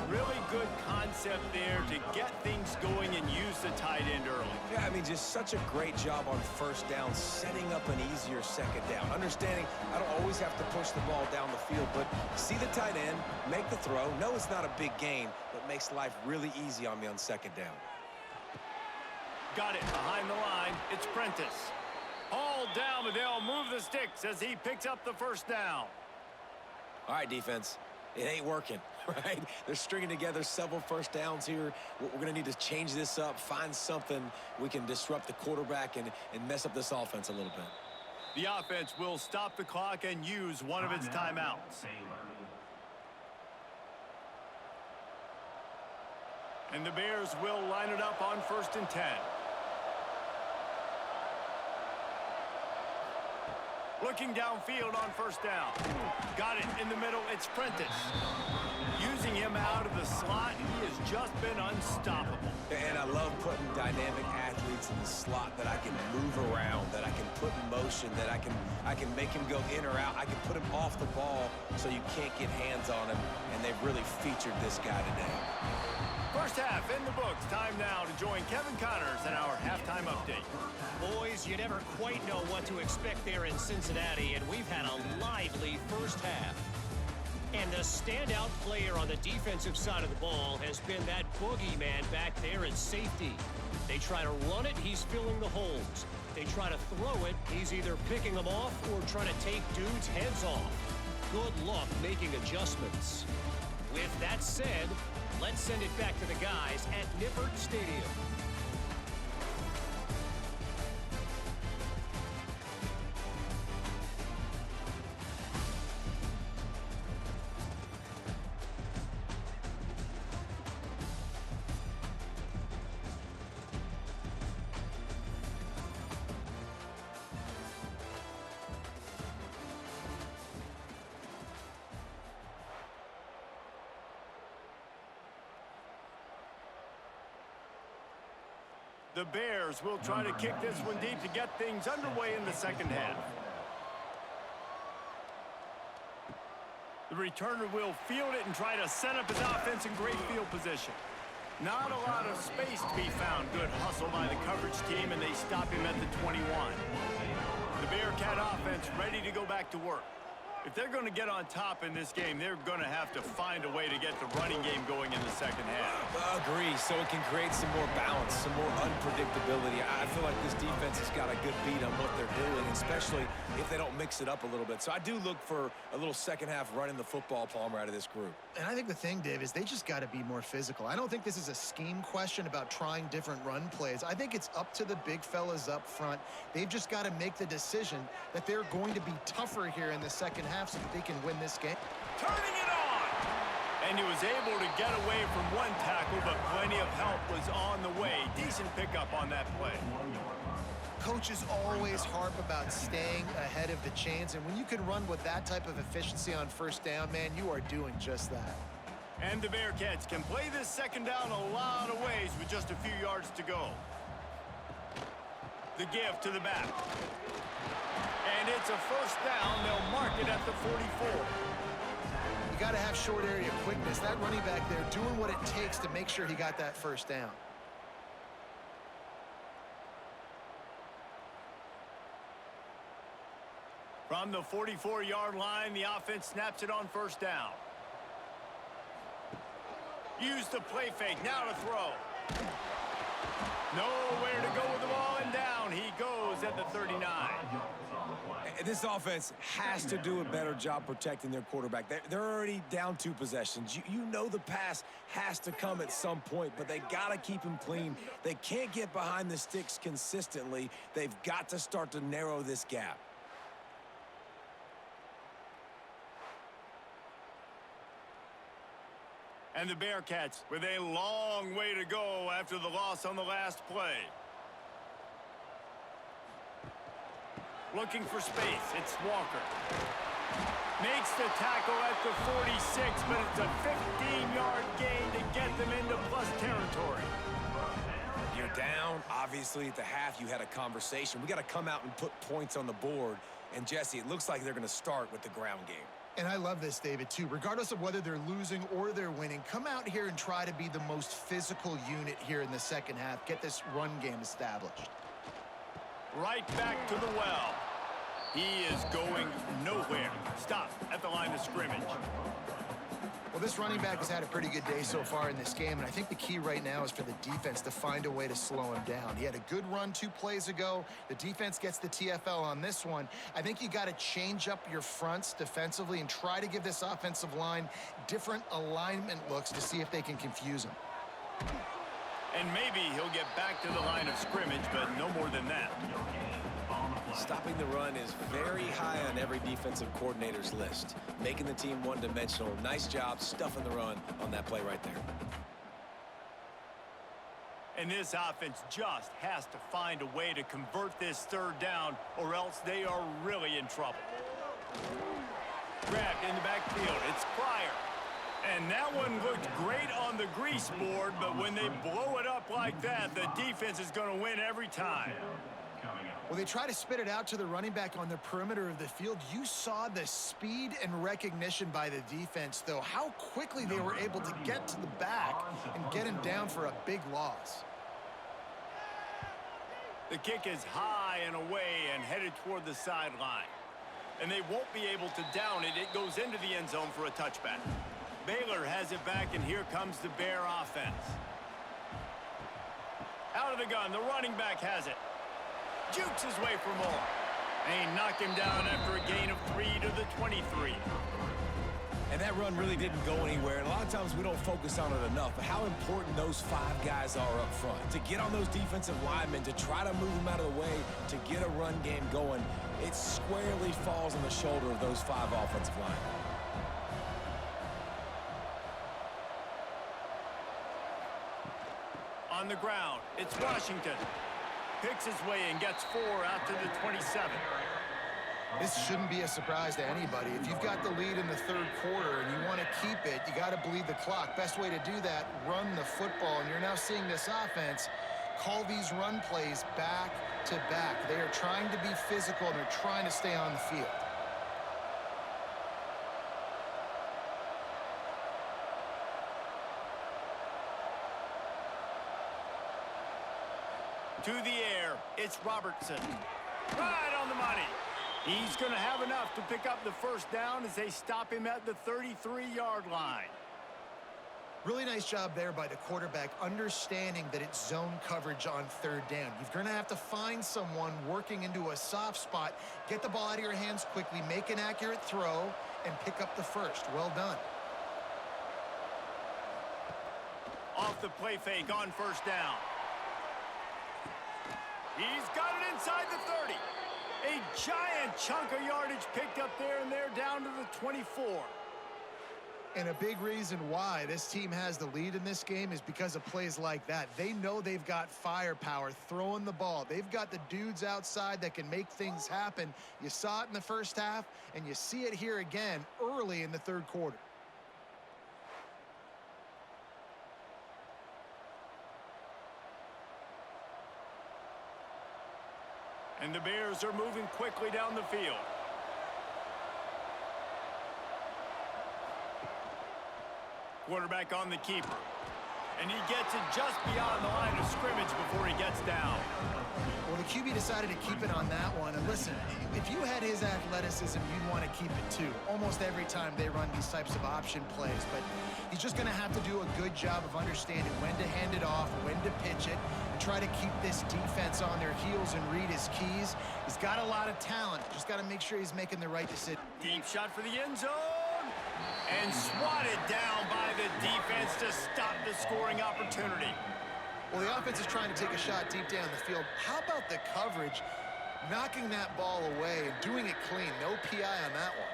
S1: Really good concept there to get things going and use the tight end early.
S3: Yeah, I mean, just such a great job on 1st down, setting up an easier 2nd down. Understanding I don't always have to push the ball down the field, but see the tight end, make the throw. No, it's not a big gain, but makes life really easy on me on 2nd down.
S1: Got it behind the line. It's Prentice. Hauled down, but they'll move the sticks as he picks up the 1st down.
S3: All right, defense. It ain't working, right? They're stringing together several 1st downs here. We're going to need to change this up, find something we can disrupt the quarterback and mess up this offense a little bit.
S1: The offense will stop the clock and use one of its timeouts. And the Bears will line it up on 1st and 10. Looking downfield on 1st down. Got it in the middle. It's Prentice. Using him out of the slot, he has just been unstoppable.
S3: And I love putting dynamic athletes in the slot that I can move around, that I can put in motion, that I can make him go in or out. I can put him off the ball so you can't get hands on him, and they've really featured this guy today.
S1: 1st half in the books. Time now to join Kevin Connors in our halftime update.
S5: Boys, you never quite know what to expect there in Cincinnati, and we've had a lively 1st half. And the standout player on the defensive side of the ball has been that boogeyman back there at safety. They try to run it, he's filling the holes. They try to throw it, he's either picking them off or trying to take dudes' heads off. Good luck making adjustments. With that said, let's send it back to the guys at Nippert Stadium.
S1: The Bears will try to kick this one deep to get things underway in the 2nd half. The returner will field it and try to set up his offense in great field position. Not a lot of space to be found. Good hustle by the coverage team, and they stop him at the 21. The Bearcat offense ready to go back to work. If they're going to get on top in this game, they're going to have to find a way to get the running game going in the 2nd half.
S3: Agree, so it can create some more balance, some more unpredictability. I feel like this defense has got a good beat on what they're doing, especially if they don't mix it up a little bit. So I do look for a little second half running the football, Palmer, out of this group.
S2: And I think the thing, Dave, is they just got to be more physical. I don't think this is a scheme question about trying different run plays. I think it's up to the big fellas up front. They've just got to make the decision that they're going to be tougher here in the second half so that they can win this game.
S1: Turning it on! And he was able to get away from one tackle, but plenty of help was on the way. Decent pickup on that play.
S2: Coaches always harp about staying ahead of the chains, and when you can run with that type of efficiency on first down, man, you are doing just that.
S1: And the Bearcats can play this second down a lot of ways with just a few yards to go. The give to the back. And it's a first down. They'll mark it at the 44.
S2: You got to have short area quickness. That running back there doing what it takes to make sure he got that first down.
S1: From the 44-yard line, the offense snaps it on first down. Use the play fake. Now to throw. Nowhere to go with the ball, and down he goes at the 39.
S3: This offense has to do a better job protecting their quarterback. They're already down 2 possessions. You know the pass has to come at some point, but they got to keep him clean. They can't get behind the sticks consistently. They've got to start to narrow this gap.
S1: And the Bearcats with a long way to go after the loss on the last play. Looking for space. It's Walker. Makes the tackle at the 46, but it's a 15-yard gain to get them into plus territory.
S3: You're down. Obviously, at the half, you had a conversation. We got to come out and put points on the board. And, Jesse, it looks like they're going to start with the ground game.
S2: And I love this, David, too. Regardless of whether they're losing or they're winning, come out here and try to be the most physical unit here in the second half. Get this run game established.
S1: Right back to the well. He is going nowhere. Stop at the line of scrimmage.
S2: Well, this running back has had a pretty good day so far in this game, and I think the key right now is for the defense to find a way to slow him down. He had a good run 2 plays ago. The defense gets the TFL on this one. I think you got to change up your fronts defensively and try to give this offensive line different alignment looks to see if they can confuse him.
S1: And maybe he'll get back to the line of scrimmage, but no more than that.
S3: Stopping the run is very high on every defensive coordinator's list. Making the team one-dimensional. Nice job stuffing the run on that play right there.
S1: And this offense just has to find a way to convert this third down, or else they are really in trouble. Grabbed in the backfield. It's Pryor. And that one looked great on the grease board, but when they blow it up like that, the defense is going to win every time.
S2: Well, they try to spit it out to the running back on the perimeter of the field. You saw the speed and recognition by the defense, though, how quickly they were able to get to the back and get him down for a big loss.
S1: The kick is high and away and headed toward the sideline. And they won't be able to down it. It goes into the end zone for a touchback. Baylor has it back, and here comes the Bear offense. Out of the gun, the running back has it. Jukes his way for more. And he knocked him down after a gain of 3 to the 23.
S3: And that run really didn't go anywhere. And a lot of times we don't focus on it enough. But how important those 5 guys are up front. To get on those defensive linemen, to try to move them out of the way, to get a run game going, it squarely falls on the shoulder of those 5 offensive linemen.
S1: On the ground, it's Washington. Picks his way and gets 4 out to the 27.
S2: This shouldn't be a surprise to anybody. If you've got the lead in the third quarter and you want to keep it, you got to bleed the clock. Best way to do that, run the football. And you're now seeing this offense call these run plays back to back. They are trying to be physical, and they're trying to stay on the field.
S1: To the air, it's Robertson. Right on the money. He's going to have enough to pick up the first down as they stop him at the 33-yard line.
S2: Really nice job there by the quarterback, understanding that it's zone coverage on third down. You're going to have to find someone working into a soft spot, get the ball out of your hands quickly, make an accurate throw, and pick up the first. Well done.
S1: Off the play fake on first down. He's got it inside the 30. A giant chunk of yardage picked up there, and they're down to the 24.
S2: And a big reason why this team has the lead in this game is because of plays like that. They know they've got firepower throwing the ball. They've got the dudes outside that can make things happen. You saw it in the first half, and you see it here again early in the third quarter.
S1: And the Bears are moving quickly down the field. Quarterback on the keeper. And he gets it just beyond the line of scrimmage before he gets down.
S2: Well, the QB decided to keep it on that one. And listen, if you had his athleticism, you'd want to keep it too. Almost every time they run these types of option plays. But he's just going to have to do a good job of understanding when to hand it off, when to pitch it, and try to keep this defense on their heels and read his keys. He's got a lot of talent. Just got to make sure he's making the right decision.
S1: Deep shot for the end zone. And swatted down by the defense to stop the scoring opportunity.
S2: Well, the offense is trying to take a shot deep down the field. How about the coverage, knocking that ball away and doing it clean? No PI on that one.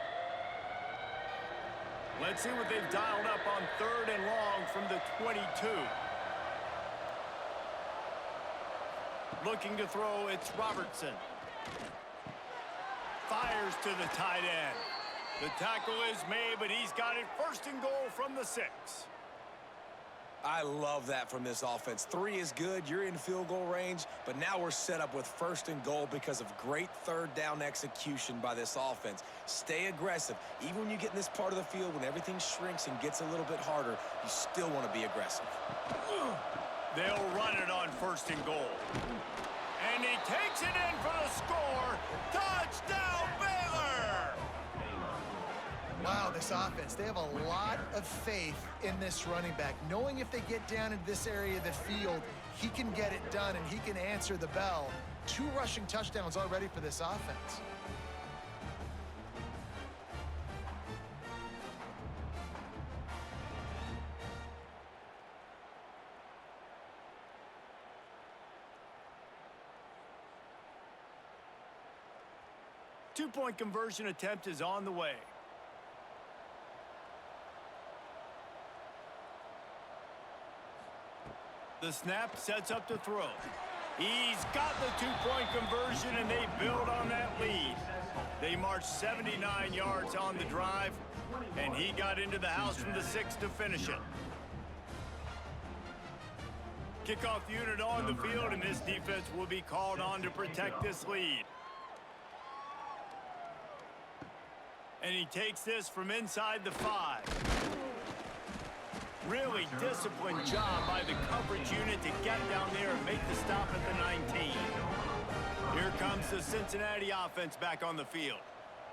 S1: Let's see what they've dialed up on third and long from the 22. Looking to throw, it's Robertson. Fires to the tight end. The tackle is made, but he's got it first and goal from the 6.
S3: I love that from this offense. 3 is good. You're in field goal range, but now we're set up with first and goal because of great third down execution by this offense. Stay aggressive. Even when you get in this part of the field, when everything shrinks and gets a little bit harder, you still want to be aggressive.
S1: They'll run it on first and goal. And he takes it in for the score. Touchdown, Baylor!
S2: Wow, this offense, they have a lot of faith in this running back, knowing if they get down into this area of the field, he can get it done and he can answer the bell. 2 rushing touchdowns already for this offense.
S1: Two-point conversion attempt is on the way. The snap sets up to throw. He's got the 2-point conversion, and they build on that lead. They marched 79 yards on the drive, and he got into the house from the 6 to finish it. Kickoff unit on the field, and this defense will be called on to protect this lead. And he takes this from inside the 5. Really disciplined job by the coverage unit to get down there and make the stop at the 19. Here comes the Cincinnati offense back on the field.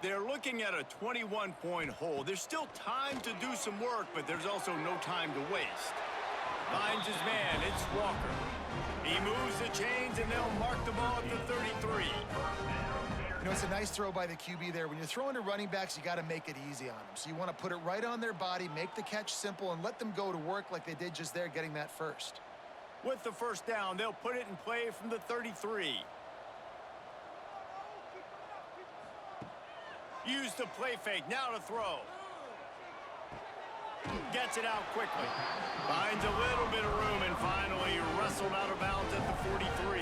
S1: They're looking at a 21-point hole. There's still time to do some work, but there's also no time to waste. Finds his man, it's Walker. He moves the chains, and they'll mark the ball at the 33.
S2: You know, it's a nice throw by the QB there. When you're throwing to running backs, you got to make it easy on them. So you want to put it right on their body, make the catch simple, and let them go to work like they did just there, getting that first.
S1: With the first down, they'll put it in play from the 33. Use the play fake, now to throw. Gets it out quickly. Finds a little bit of room and finally wrestled out of bounds at the 43.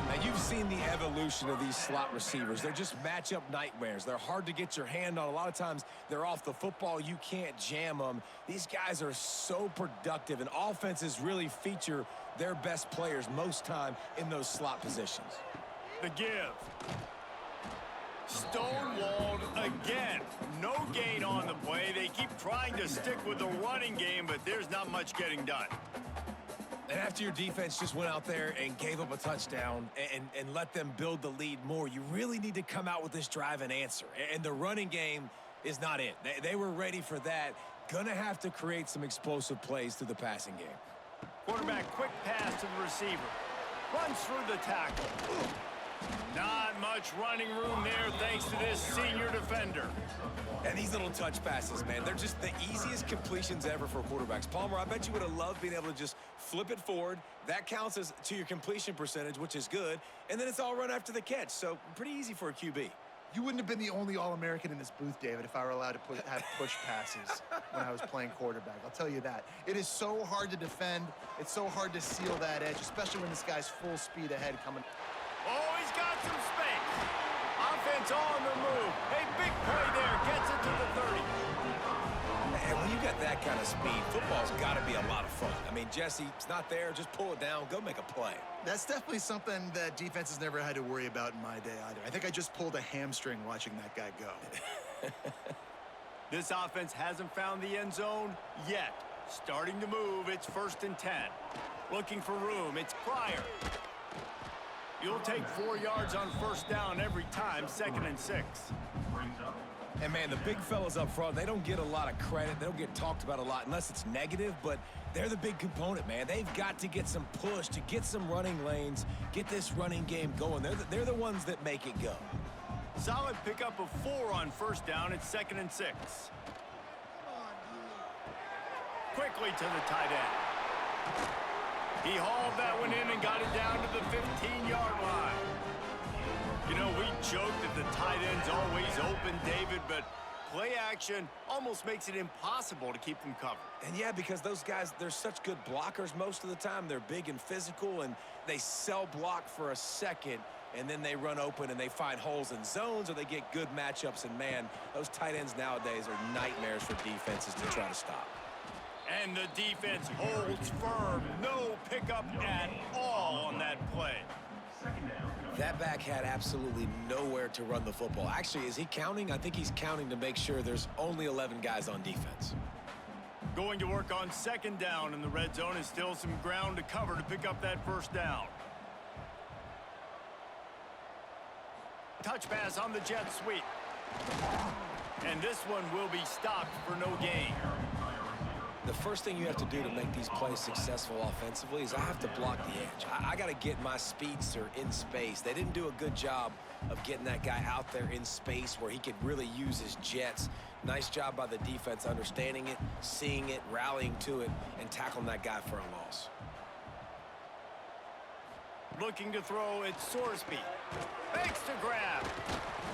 S3: Now, you've seen the evolution of these slot receivers. They're just matchup nightmares. They're hard to get your hand on. A lot of times, they're off the football. You can't jam them. These guys are so productive, and offenses really feature their best players most time in those slot positions.
S1: The give. Stonewalled again. No gain on the play. They keep trying to stick with the running game, but there's not much getting done.
S3: And after your defense just went out there and gave up a touchdown and let them build the lead more, you really need to come out with this drive and answer. And the running game is not it. They were ready for that. Gonna have to create some explosive plays through the passing game.
S1: Quarterback quick pass to the receiver. Runs through the tackle. Not much running room there thanks to this senior defender.
S3: And these little touch passes, man, they're just the easiest completions ever for quarterbacks. Palmer, I bet you would have loved being able to just flip it forward. That counts as to your completion percentage, which is good. And then it's all run after the catch. So pretty easy for a QB.
S2: You wouldn't have been the only All-American in this booth, David, if I were allowed to have push passes when I was playing quarterback. I'll tell you that. It is so hard to defend. It's so hard to seal that edge, especially when this guy's full speed ahead coming.
S1: Oh, he's got some space. Offense on the move. A big play there. Gets it to the 30.
S3: And when you got that kind of speed, football's got to be a lot of fun. I mean, Jesse, it's not there. Just pull it down. Go make a play.
S2: That's definitely something that defense has never had to worry about in my day either. I think I just pulled a hamstring watching that guy go.
S1: This offense hasn't found the end zone yet. Starting to move. It's 1st and 10. Looking for room. It's Pryor. You'll take 4 yards on 1st down every time, 2nd and 6.
S3: And, man, the big fellas up front, they don't get a lot of credit. They don't get talked about a lot unless it's negative, but they're the big component, man. They've got to get some push, to get some running lanes, get this running game going. They're the ones that make it go.
S1: Solid pickup of 4 on 1st down. It's 2nd and 6. Quickly to the tight end. He hauled that one in and got it down to the 15-yard line. You know, we joke that the tight end's always open, David, but play action almost makes it impossible to keep them covered.
S3: And, yeah, because those guys, they're such good blockers most of the time. They're big and physical, and they cell block for a second, and then they run open and they find holes in zones or they get good matchups. And, man, those tight ends nowadays are nightmares for defenses to try to stop.
S1: And the defense holds firm. No pickup at all on that play.
S3: That back had absolutely nowhere to run the football. Actually, is he counting? I think he's counting to make sure there's only 11 guys on defense.
S1: Going to work on 2nd down in the red zone is still some ground to cover to pick up that 1st down. Touch pass on the jet sweep. And this one will be stopped for no gain.
S3: The first thing you have to do to make these plays successful offensively is I have to block the edge. I got to get my speedster in space. They didn't do a good job of getting that guy out there in space where he could really use his jets. Nice job by the defense understanding it, seeing it, rallying to it, and tackling that guy for a loss.
S1: Looking to throw, it's Sorsby. Makes the grab.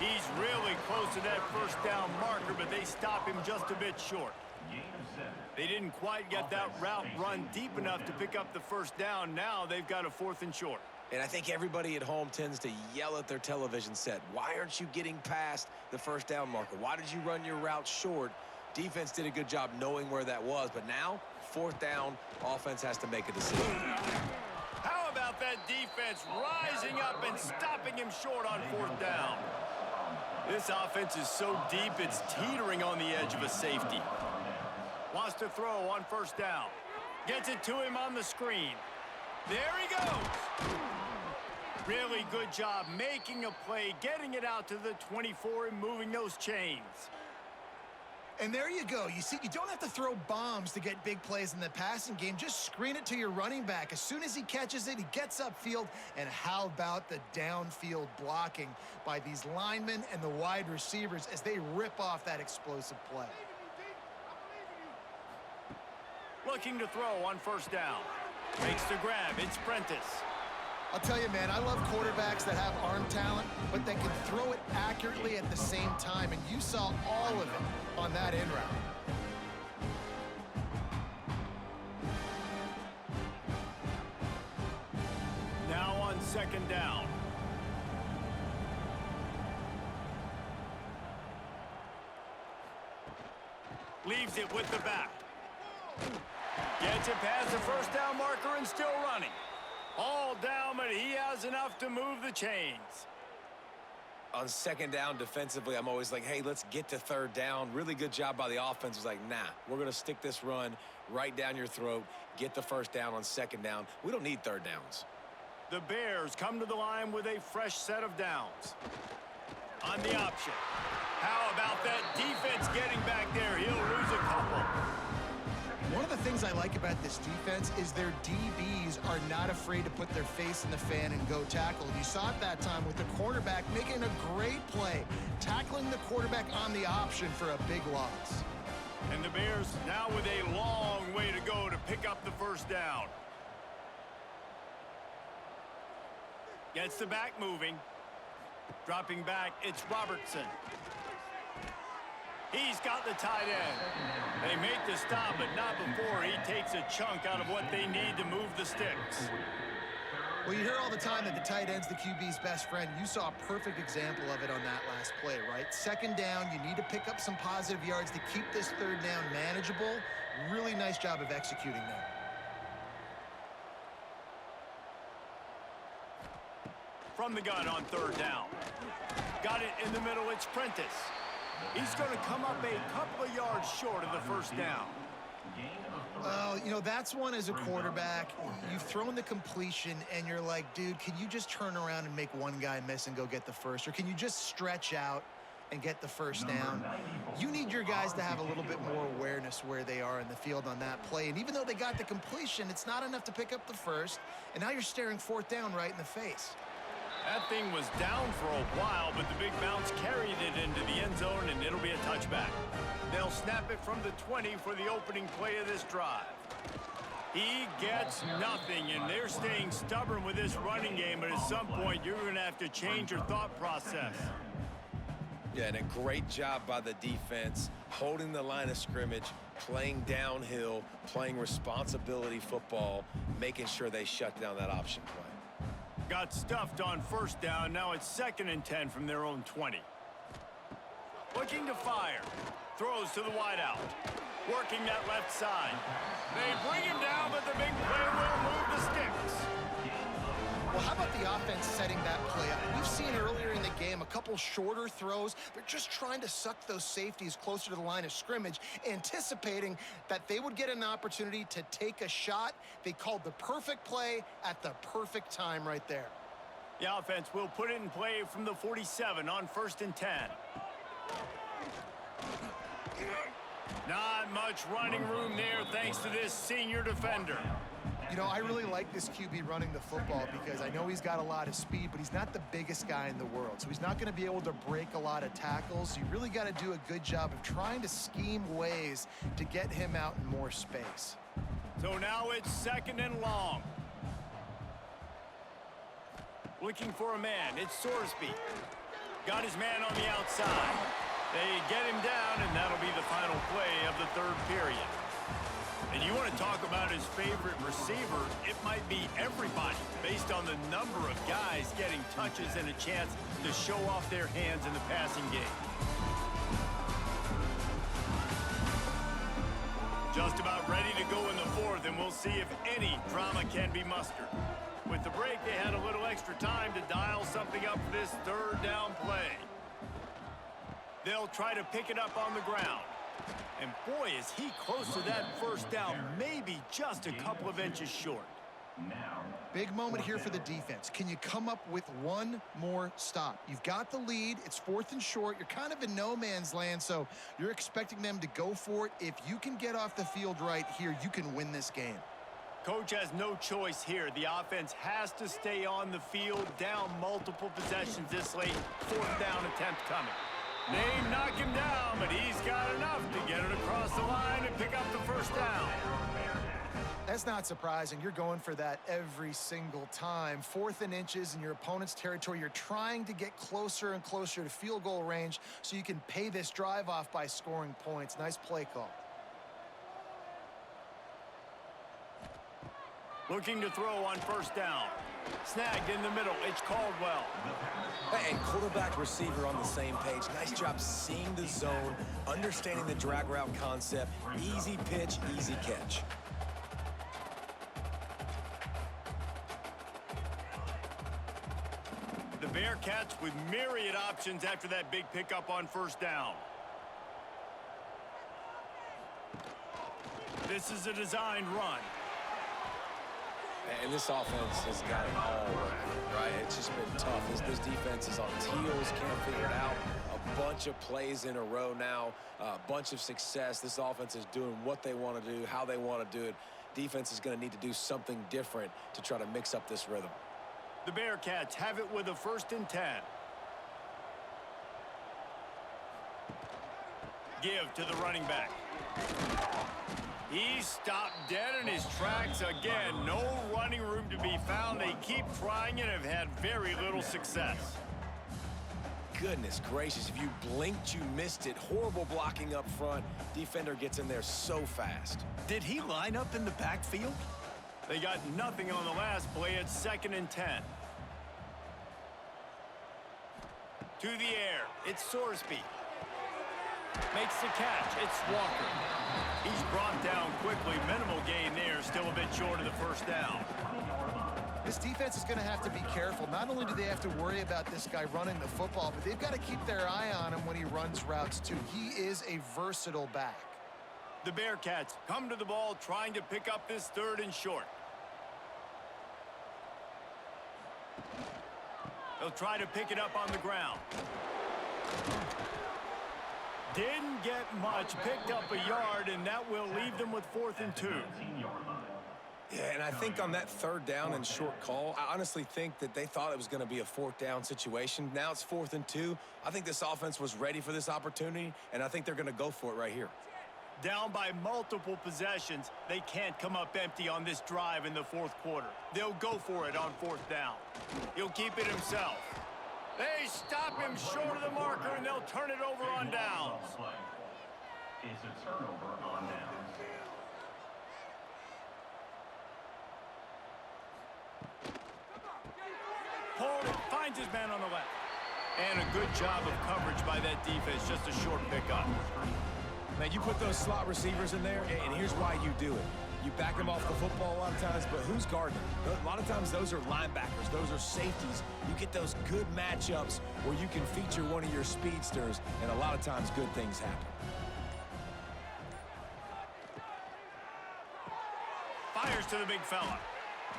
S1: He's really close to that 1st down marker, but they stop him just a bit short. They didn't quite get that route run deep enough to pick up the 1st down. Now they've got a 4th and short.
S3: And I think everybody at home tends to yell at their television set. Why aren't you getting past the 1st down marker? Why did you run your route short? Defense did a good job knowing where that was. But now, 4th down, offense has to make a decision.
S1: How about that defense rising up and stopping him short on 4th down? This offense is so deep, it's teetering on the edge of a safety. Wants to throw on 1st down. Gets it to him on the screen. There he goes. Really good job making a play, getting it out to the 24 and moving those chains.
S2: And there you go. You see, you don't have to throw bombs to get big plays in the passing game. Just screen it to your running back. As soon as he catches it, he gets upfield. And how about the downfield blocking by these linemen and the wide receivers as they rip off that explosive play?
S1: Looking to throw on 1st down. Makes the grab. It's Prentice.
S2: I'll tell you, man, I love quarterbacks that have arm talent, but that can throw it accurately at the same time, and you saw all of it on that in route.
S1: Now on 2nd down. Leaves it with the back. Gets it past the 1st down marker and still running. All down, but he has enough to move the chains.
S3: On 2nd down defensively, I'm always like, hey, let's get to 3rd down. Really good job by the offense. It was like, nah, we're going to stick this run right down your throat, get the 1st down on 2nd down. We don't need 3rd downs.
S1: The Bears come to the line with a fresh set of downs. On the option. How about that defense getting back there? He'll lose a couple. problem.
S2: One of the things I like about this defense is their DBs are not afraid to put their face in the fan and go tackle. You saw it that time with the cornerback making a great play, tackling the quarterback on the option for a big loss.
S1: And the Bears now with a long way to go to pick up the first down. Gets the back moving. Dropping back, it's Robertson. He's got the tight end. They make the stop, but not before he takes a chunk out of what they need to move the sticks.
S2: Well, you hear all the time that the tight end's the QB's best friend. You saw a perfect example of it on that last play, right? Second down, you need to pick up some positive yards to keep this third down manageable. Really nice job of executing there.
S1: From the gun on third down. Got it in the middle, it's Prentice. He's going to come up a couple of yards short of the first down.
S2: Well, you know, that's one as a quarterback. You've thrown the completion, and you're like, dude, can you just turn around and make one guy miss and go get the first? Or can you just stretch out and get the first down? You need your guys to have a little bit more awareness where they are in the field on that play. And even though they got the completion, it's not enough to pick up the first. And now you're staring fourth down right in the face.
S1: That thing was down for a while, but the big bounce carried it into the end zone, and it'll be a touchback. They'll snap it from the 20 for the opening play of this drive. He gets nothing, and they're staying stubborn with this running game, but at some point, you're going to have to change your thought process.
S3: Yeah, and a great job by the defense, holding the line of scrimmage, playing downhill, playing responsibility football, making sure they shut down that option play.
S1: Got stuffed on first down. Now it's 2nd and 10 from their own 20. Looking to fire. Throws to the wideout. Working that left side. They bring him down, but the big play will move the sticks.
S2: Well, how about the offense setting that play up? We've seen earlier in the game a couple shorter throws. They're just trying to suck those safeties closer to the line of scrimmage, anticipating that they would get an opportunity to take a shot. They called the perfect play at the perfect time right there.
S1: The offense will put it in play from the 47 on 1st and 10. Not much running room there thanks to this senior defender.
S2: You know, I really like this QB running the football because I know he's got a lot of speed, but he's not the biggest guy in the world. So he's not going to be able to break a lot of tackles. You really got to do a good job of trying to scheme ways to get him out in more space.
S1: So now it's 2nd and long. Looking for a man. It's Sorsby. Got his man on the outside. They get him down, and that'll be the final play of the 3rd period. And you want to talk about his favorite receiver, it might be everybody based on the number of guys getting touches and a chance to show off their hands in the passing game. Just about ready to go in the 4th, and we'll see if any drama can be mustered. With the break, they had a little extra time to dial something up for this 3rd down play. They'll try to pick it up on the ground. And boy, is he close to that first down, maybe just a couple of inches short.
S2: Big moment here for the defense. Can you come up with one more stop? You've got the lead. It's 4th and short. You're kind of in no man's land, so you're expecting them to go for it. If you can get off the field right here, you can win this game.
S1: Coach has no choice here. The offense has to stay on the field, down multiple possessions this late. 4th down attempt coming. They knock him down, but he's got enough to get it across the line and pick up the first down.
S2: That's not surprising. You're going for that every single time. 4th and inches in your opponent's territory. You're trying to get closer and closer to field goal range so you can pay this drive off by scoring points. Nice play call.
S1: Looking to throw on first down. Snagged in the middle. It's Caldwell.
S3: And quarterback receiver on the same page. Nice job seeing the zone, understanding the drag route concept. Easy pitch, easy catch.
S1: The Bearcats with myriad options after that big pickup on first down. This is a designed run.
S3: And this offense has got it all right? It's just been tough. This defense is on its heels, can't figure it out. A bunch of plays in a row now, a bunch of success. This offense is doing what they want to do, how they want to do it. Defense is going to need to do something different to try to mix up this rhythm.
S1: The Bearcats have it with a 1st and 10. Give to the running back. He stopped dead in his tracks again. No running room to be found. They keep trying and have had very little success.
S3: Goodness gracious, if you blinked, you missed it. Horrible blocking up front. Defender gets in there so fast.
S1: Did he line up in the backfield? They got nothing on the last play. It's 2nd and 10. To the air. It's Sorsby. Makes the catch. It's Walker. He's brought down quickly. Minimal gain there. Still a bit short of the 1st down.
S2: This defense is going to have to be careful. Not only do they have to worry about this guy running the football, but they've got to keep their eye on him when he runs routes too. He is a versatile back.
S1: The Bearcats come to the ball trying to pick up this 3rd and short. They'll try to pick it up on the ground. Didn't get much. Picked up a yard, and that will leave them with 4th and 2.
S3: Yeah, and I think on that 3rd down and short call, I honestly think that they thought it was going to be a 4th down situation. Now it's 4th and 2. I think this offense was ready for this opportunity, and I think they're going to go for it right here.
S1: Down by multiple possessions, they can't come up empty on this drive in the 4th quarter. They'll go for it on 4th down. He'll keep it himself. They stop him short of the marker, and they'll turn it over on downs.
S4: It's a turnover on downs.
S1: Pulled it, finds his man on the left. And a good job of coverage by that defense, just a short pickup.
S3: Man, you put those slot receivers in there, and here's why you do it. You back them off the football a lot of times, but who's guarding them? A lot of times those are linebackers. Those are safeties. You get those good matchups where you can feature one of your speedsters, and a lot of times good things happen.
S1: Fires to the big fella.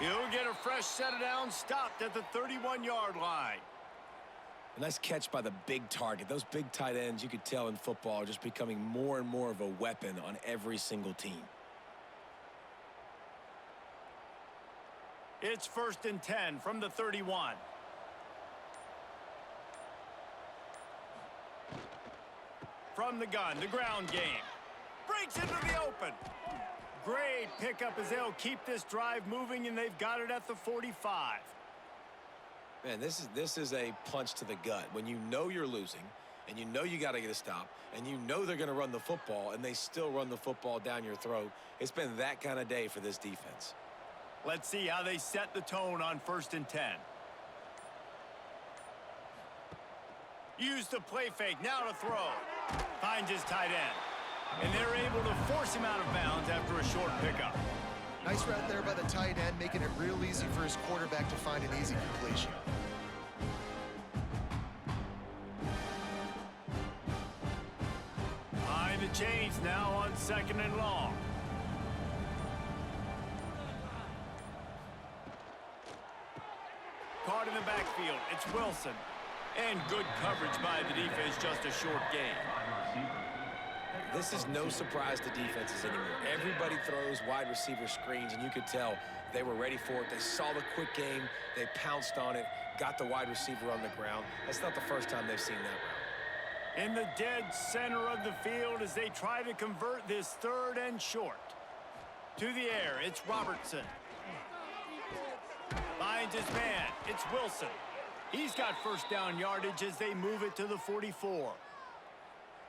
S1: He'll get a fresh set of downs, stopped at the 31-yard line.
S3: A nice catch by the big target. Those big tight ends, you could tell in football, are just becoming more and more of a weapon on every single team.
S1: It's 1st and 10 from the 31. From the gun, the ground game. Breaks into the open. Great pickup as they'll keep this drive moving, and they've got it at the 45.
S3: Man, this is a punch to the gut. When you know you're losing, and you know you got to get a stop, and you know they're going to run the football, and they still run the football down your throat, it's been that kind of day for this defense.
S1: Let's see how they set the tone on 1st and 10. Use the play fake, now to throw. Finds his tight end. And they're able to force him out of bounds after a short pickup.
S2: Nice route there by the tight end, making it real easy for his quarterback to find an easy completion.
S1: Behind the chains now on 2nd and long. Caught in the backfield, it's Wilson. And good coverage by the defense, just a short gain.
S3: This is no surprise to defenses anymore. Everybody throws wide receiver screens, and you could tell they were ready for it. They saw the quick game. They pounced on it, got the wide receiver on the ground. That's not the first time they've seen that route.
S1: In the dead center of the field as they try to convert this 3rd and short. To the air, it's Robertson. Finds his man, it's Wilson. He's got 1st down yardage as they move it to the 44.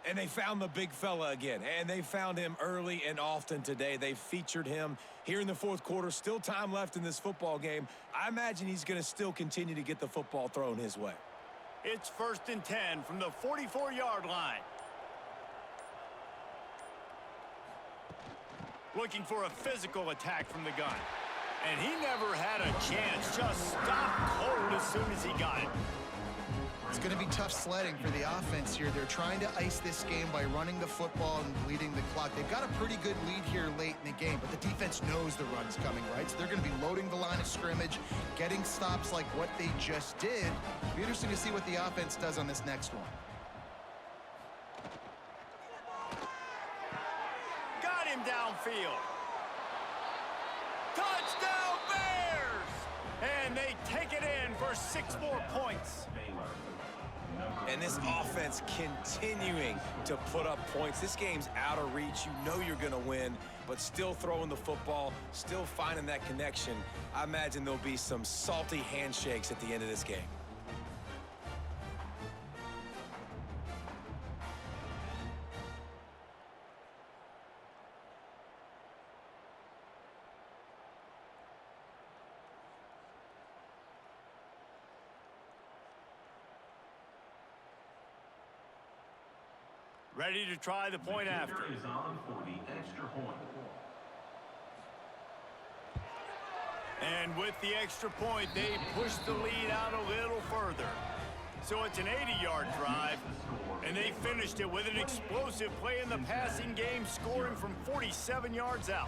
S3: And they found the big fella again, and they found him early and often today. They featured him here in the 4th quarter. Still time left in this football game. I imagine he's going to still continue to get the football thrown his way.
S1: It's 1st and 10 from the 44-yard line. Looking for a physical attack from the gun. And he never had a chance. Just stopped cold as soon as he got it.
S2: It's going to be tough sledding for the offense here. They're trying to ice this game by running the football and bleeding the clock. They've got a pretty good lead here late in the game, but the defense knows the run's coming, right? So they're going to be loading the line of scrimmage, getting stops like what they just did. Be interesting to see what the offense does on this next one.
S1: downfield. Touchdown Bears! And they take it in for 6 more points.
S3: And this offense continuing to put up points. This game's out of reach. You know you're going to win, but still throwing the football, still finding that connection. I imagine there'll be some salty handshakes at the end of this game.
S1: Ready to try the point after.
S4: Is on for the extra point.
S1: And with the extra point, they push the lead out a little further. So it's an 80-yard drive, and they finished it with an explosive play in the passing game, scoring from 47 yards out.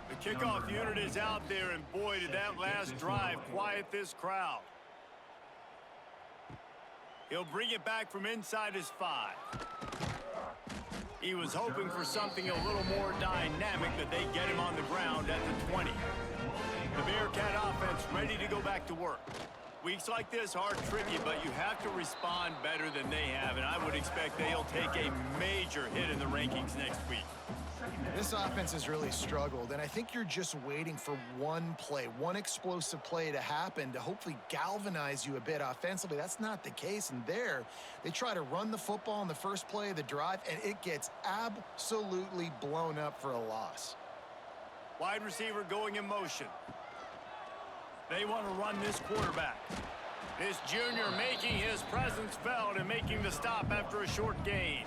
S1: The kickoff unit is out there, and boy, did that last drive quiet this crowd. He'll bring it back from inside his 5. He was hoping for something a little more dynamic, but they get him on the ground at the 20. The Bearcat offense ready to go back to work. Weeks like this are tricky, but you have to respond better than they have, and I would expect they'll take a major hit in the rankings next week.
S2: This offense has really struggled, and I think you're just waiting for one play, one explosive play to happen to hopefully galvanize you a bit offensively. That's not the case, and there, they try to run the football in the first play of the drive, and it gets absolutely blown up for a loss.
S1: Wide receiver going in motion. They want to run this quarterback. This junior making his presence felt and making the stop after a short gain.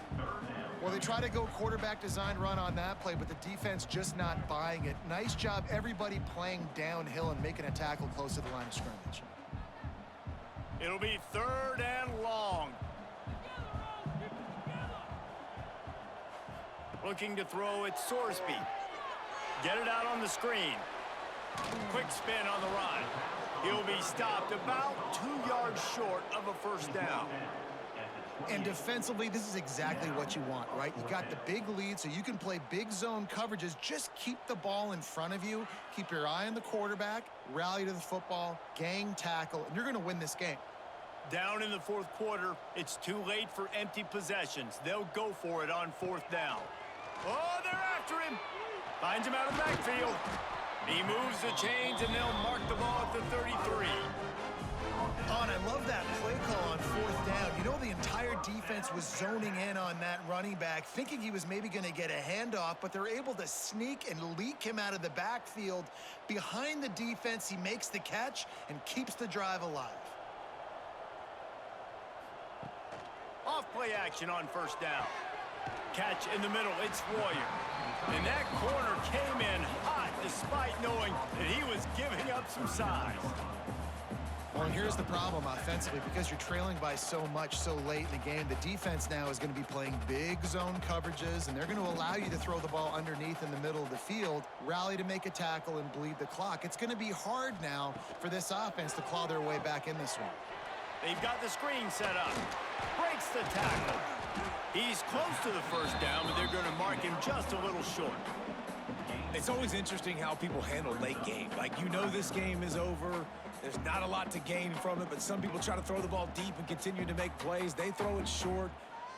S2: Well, they try to go quarterback design run on that play, but the defense just not buying it. Nice job, everybody playing downhill and making a tackle close to the line of scrimmage.
S1: It'll be 3rd and long. Looking to throw it, Sorsby. Get it out on the screen. Quick spin on the run. He'll be stopped about 2 yards short of a first down.
S2: And defensively, this is exactly what you want, right? You got the big lead, so you can play big zone coverages. Just keep the ball in front of you. Keep your eye on the quarterback. Rally to the football. Gang tackle. And you're going to win this game.
S1: Down in the 4th quarter, it's too late for empty possessions. They'll go for it on 4th down. Oh, they're after him. Finds him out of the backfield. He moves the chains, and they'll mark the ball at the 33.
S2: Oh, and I love that play call on 4th down. You know, the entire defense was zoning in on that running back, thinking he was maybe going to get a handoff, but they're able to sneak and leak him out of the backfield. Behind the defense, he makes the catch and keeps the drive alive.
S1: Off play action on 1st down. Catch in the middle, it's Royer. And that corner came in hot despite knowing that he was giving up some size.
S2: Well, and here's the problem offensively. Because you're trailing by so much so late in the game, the defense now is going to be playing big zone coverages, and they're going to allow you to throw the ball underneath in the middle of the field, rally to make a tackle, and bleed the clock. It's going to be hard now for this offense to claw their way back in this one.
S1: They've got the screen set up. Breaks the tackle. He's close to the 1st down, but they're going to mark him just a little short.
S3: It's always interesting how people handle late game. Like, you know this game is over. There's not a lot to gain from it, but some people try to throw the ball deep and continue to make plays. They throw it short.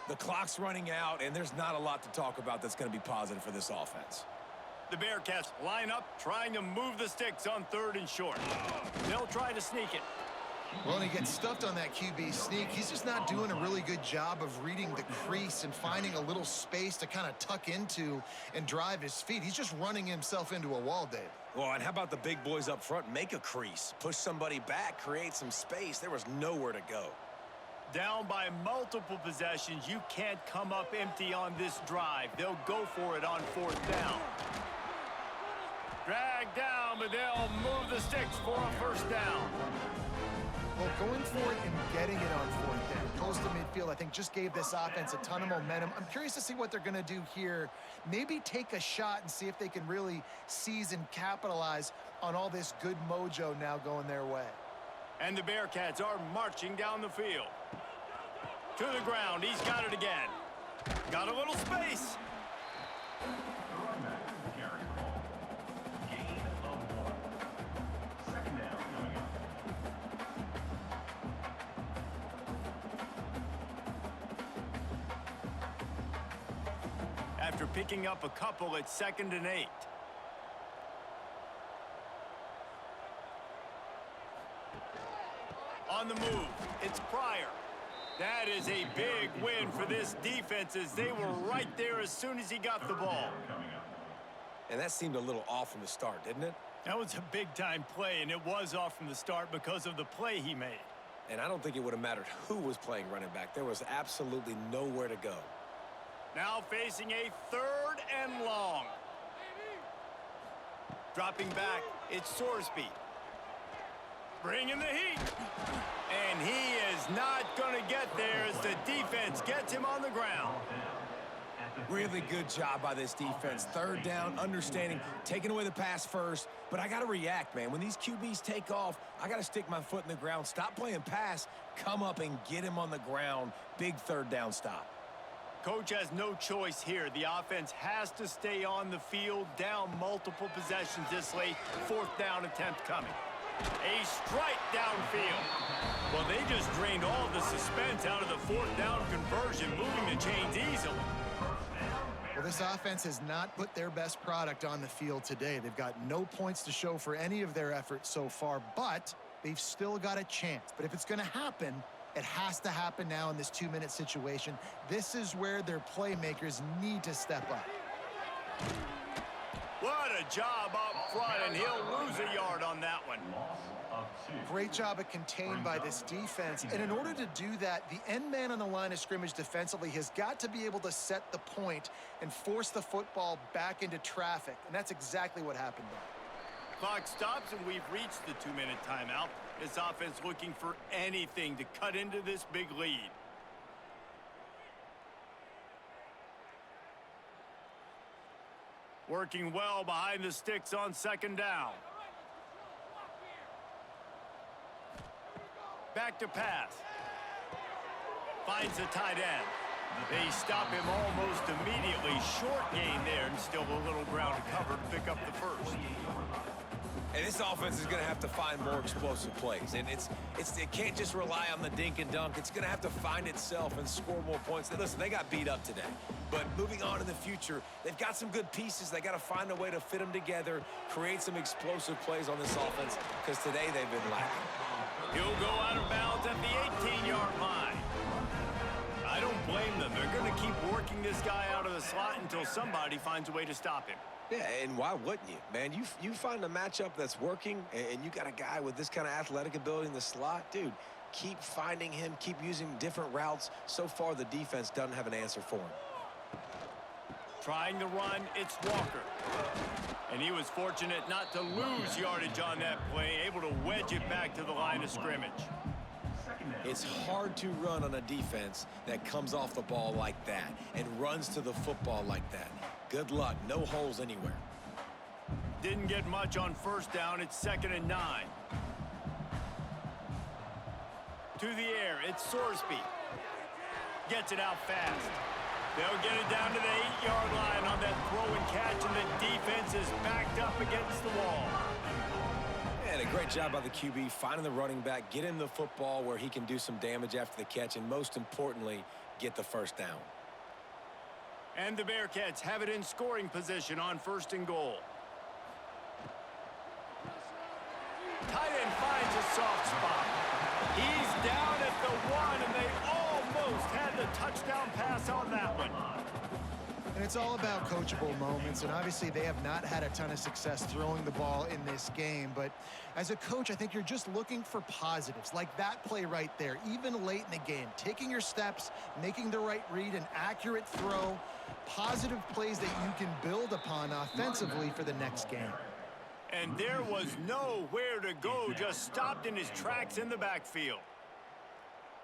S3: The clock's running out, and there's not a lot to talk about that's going to be positive for this offense.
S1: The Bearcats line up, trying to move the sticks on 3rd and short. They'll try to sneak it.
S2: Well, and he gets stuffed on that QB sneak. He's just not doing a really good job of reading the crease and finding a little space to kind of tuck into and drive his feet. He's just running himself into a wall, Dave.
S3: Well, and how about the big boys up front? Make a crease. Push somebody back. Create some space. There was nowhere to go.
S1: Down by multiple possessions. You can't come up empty on this drive. They'll go for it on 4th down. Drag down, but they'll move the sticks for a 1st down.
S2: Well, going for it and getting it on 4th down, close to midfield, I think just gave this offense a ton of momentum. I'm curious to see what they're going to do here. Maybe take a shot and see if they can really seize and capitalize on all this good mojo now going their way.
S1: And the Bearcats are marching down the field. To the ground, he's got it again. Got a little space. after picking up a couple at 2nd and 8. On the move, it's Pryor. That is a big win for this defense as they were right there as soon as he got the ball.
S3: And that seemed a little off from the start, didn't it?
S1: That was a big-time play, and it was off from the start because of the play he made.
S3: And I don't think it would have mattered who was playing running back. There was absolutely nowhere to go.
S1: Now facing a 3rd and long. Dropping back, it's Sorsby. Bringing the heat. And he is not going to get there as the defense gets him on the ground.
S3: Really good job by this defense. 3rd down, understanding, taking away the pass first. But I got to react, man. When these QBs take off, I got to stick my foot in the ground, stop playing pass, come up and get him on the ground. Big 3rd down stop.
S1: Coach has no choice here. The offense has to stay on the field, down multiple possessions this late. 4th down attempt coming. A strike downfield. Well, they just drained all the suspense out of the 4th down conversion, moving the chains easily.
S2: Well, this offense has not put their best product on the field today. They've got no points to show for any of their efforts so far, but they've still got a chance. But if it's going to happen, it has to happen now in this 2-minute situation. This is where their playmakers need to step up.
S1: What a job up front, and he'll lose a yard on that one.
S2: Great job at contained by this defense. And in order to do that, the end man on the line of scrimmage defensively has got to be able to set the point and force the football back into traffic. And that's exactly what happened there.
S1: Clock stops, and we've reached the 2-minute timeout. This offense looking for anything to cut into this big lead. Working well behind the sticks on 2nd down. Back to pass. Finds the tight end. They stop him almost immediately. Short gain there, and still a little ground to cover to pick up the 1st.
S3: And this offense is going to have to find more explosive plays. And it can't just rely on the dink and dunk. It's going to have to find itself and score more points. Listen, they got beat up today. But moving on in the future, they've got some good pieces. They got to find a way to fit them together, create some explosive plays on this offense, because today they've been lacking.
S1: He'll go out of bounds at the 18-yard line. I don't blame them. They're going to keep working this guy out of the slot until somebody finds a way to stop him.
S3: Yeah, and why wouldn't you, man? You find a matchup that's working, and you got a guy with this kind of athletic ability in the slot, dude, keep finding him, keep using different routes. So far, the defense doesn't have an answer for him.
S1: Trying to run, it's Walker. And he was fortunate not to lose yardage on that play, able to wedge it back to the line of scrimmage.
S3: It's hard to run on a defense that comes off the ball like that and runs to the football like that. Good luck. No holes anywhere.
S1: Didn't get much on 1st down. It's 2nd and 9. To the air, it's Sorsby. Gets it out fast. They'll get it down to the 8-yard line on that throw and catch, and the defense is backed up against the wall.
S3: And a great job by the QB finding the running back, get him the football where he can do some damage after the catch, and most importantly, get the 1st down.
S1: And the Bearcats have it in scoring position on 1st and goal. Tight end finds a soft spot. He's down at the 1, and they almost had the touchdown pass on that one.
S2: And it's all about coachable moments, and obviously they have not had a ton of success throwing the ball in this game. But as a coach, I think you're just looking for positives, like that play right there, even late in the game. Taking your steps, making the right read, an accurate throw, positive plays that you can build upon offensively for the next game.
S1: And there was nowhere to go, just stopped in his tracks in the backfield.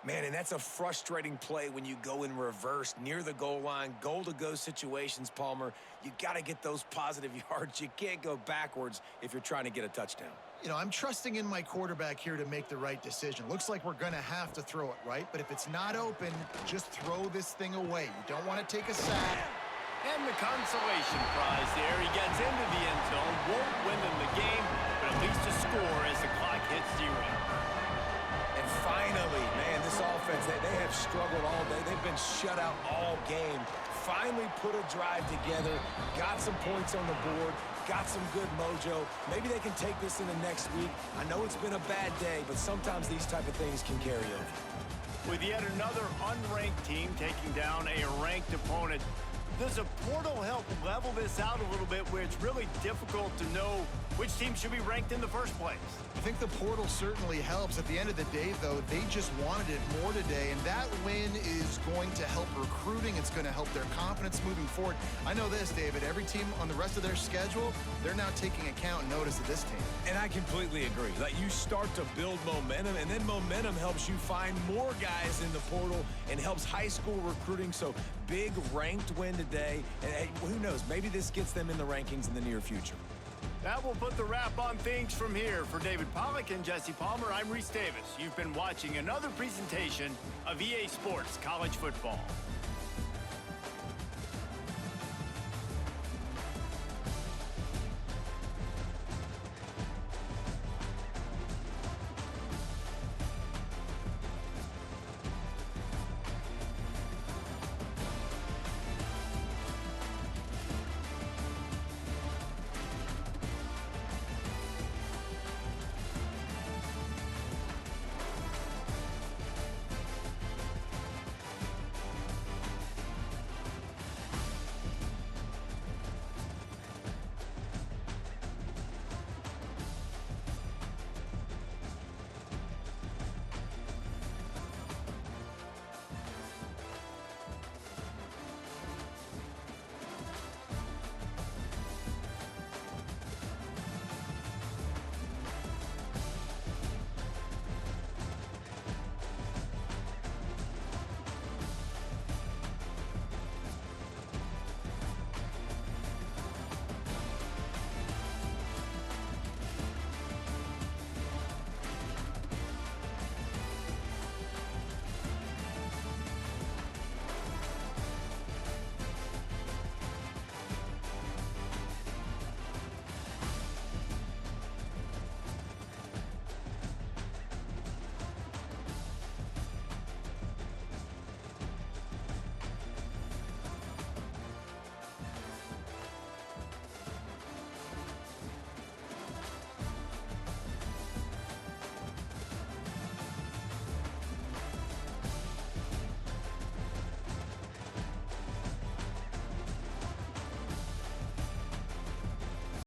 S3: Man, and that's a frustrating play when you go in reverse near the goal line, goal-to-go situations, Palmer. You got to get those positive yards. You can't go backwards if you're trying to get a touchdown.
S2: You know, I'm trusting in my quarterback here to make the right decision. Looks like we're going to have to throw it, right? But if it's not open, just throw this thing away. You don't want to take a sack.
S1: And the consolation prize there. He gets into the end zone, won't win them the game, but at least a score as the clock hits 0.
S3: And finally, man, this offense, they have struggled all day. They've been shut out all game. finally put a drive together, got some points on the board, got some good mojo. Maybe they can take this in the next week. I know it's been a bad day, but sometimes these type of things can carry over.
S1: With yet another unranked team taking down a ranked opponent, does a portal help level this out a little bit where it's really difficult to know which team should be ranked in the first place?
S2: I think the portal certainly helps. At the end of the day, though, they just wanted it more today, and that win is going to help recruiting. It's going to help their confidence moving forward. I know this, David. Every team on the rest of their schedule, they're now taking account and notice of this team.
S3: And I completely agree. Like, you start to build momentum, and then momentum helps you find more guys in the portal and helps high school recruiting. So big ranked win today, and hey, who knows, maybe this gets them in the rankings in the near future.
S1: That will put the wrap on things from here. For David Pollack and Jesse Palmer, I'm Reese Davis. You've been watching another presentation of EA Sports College Football.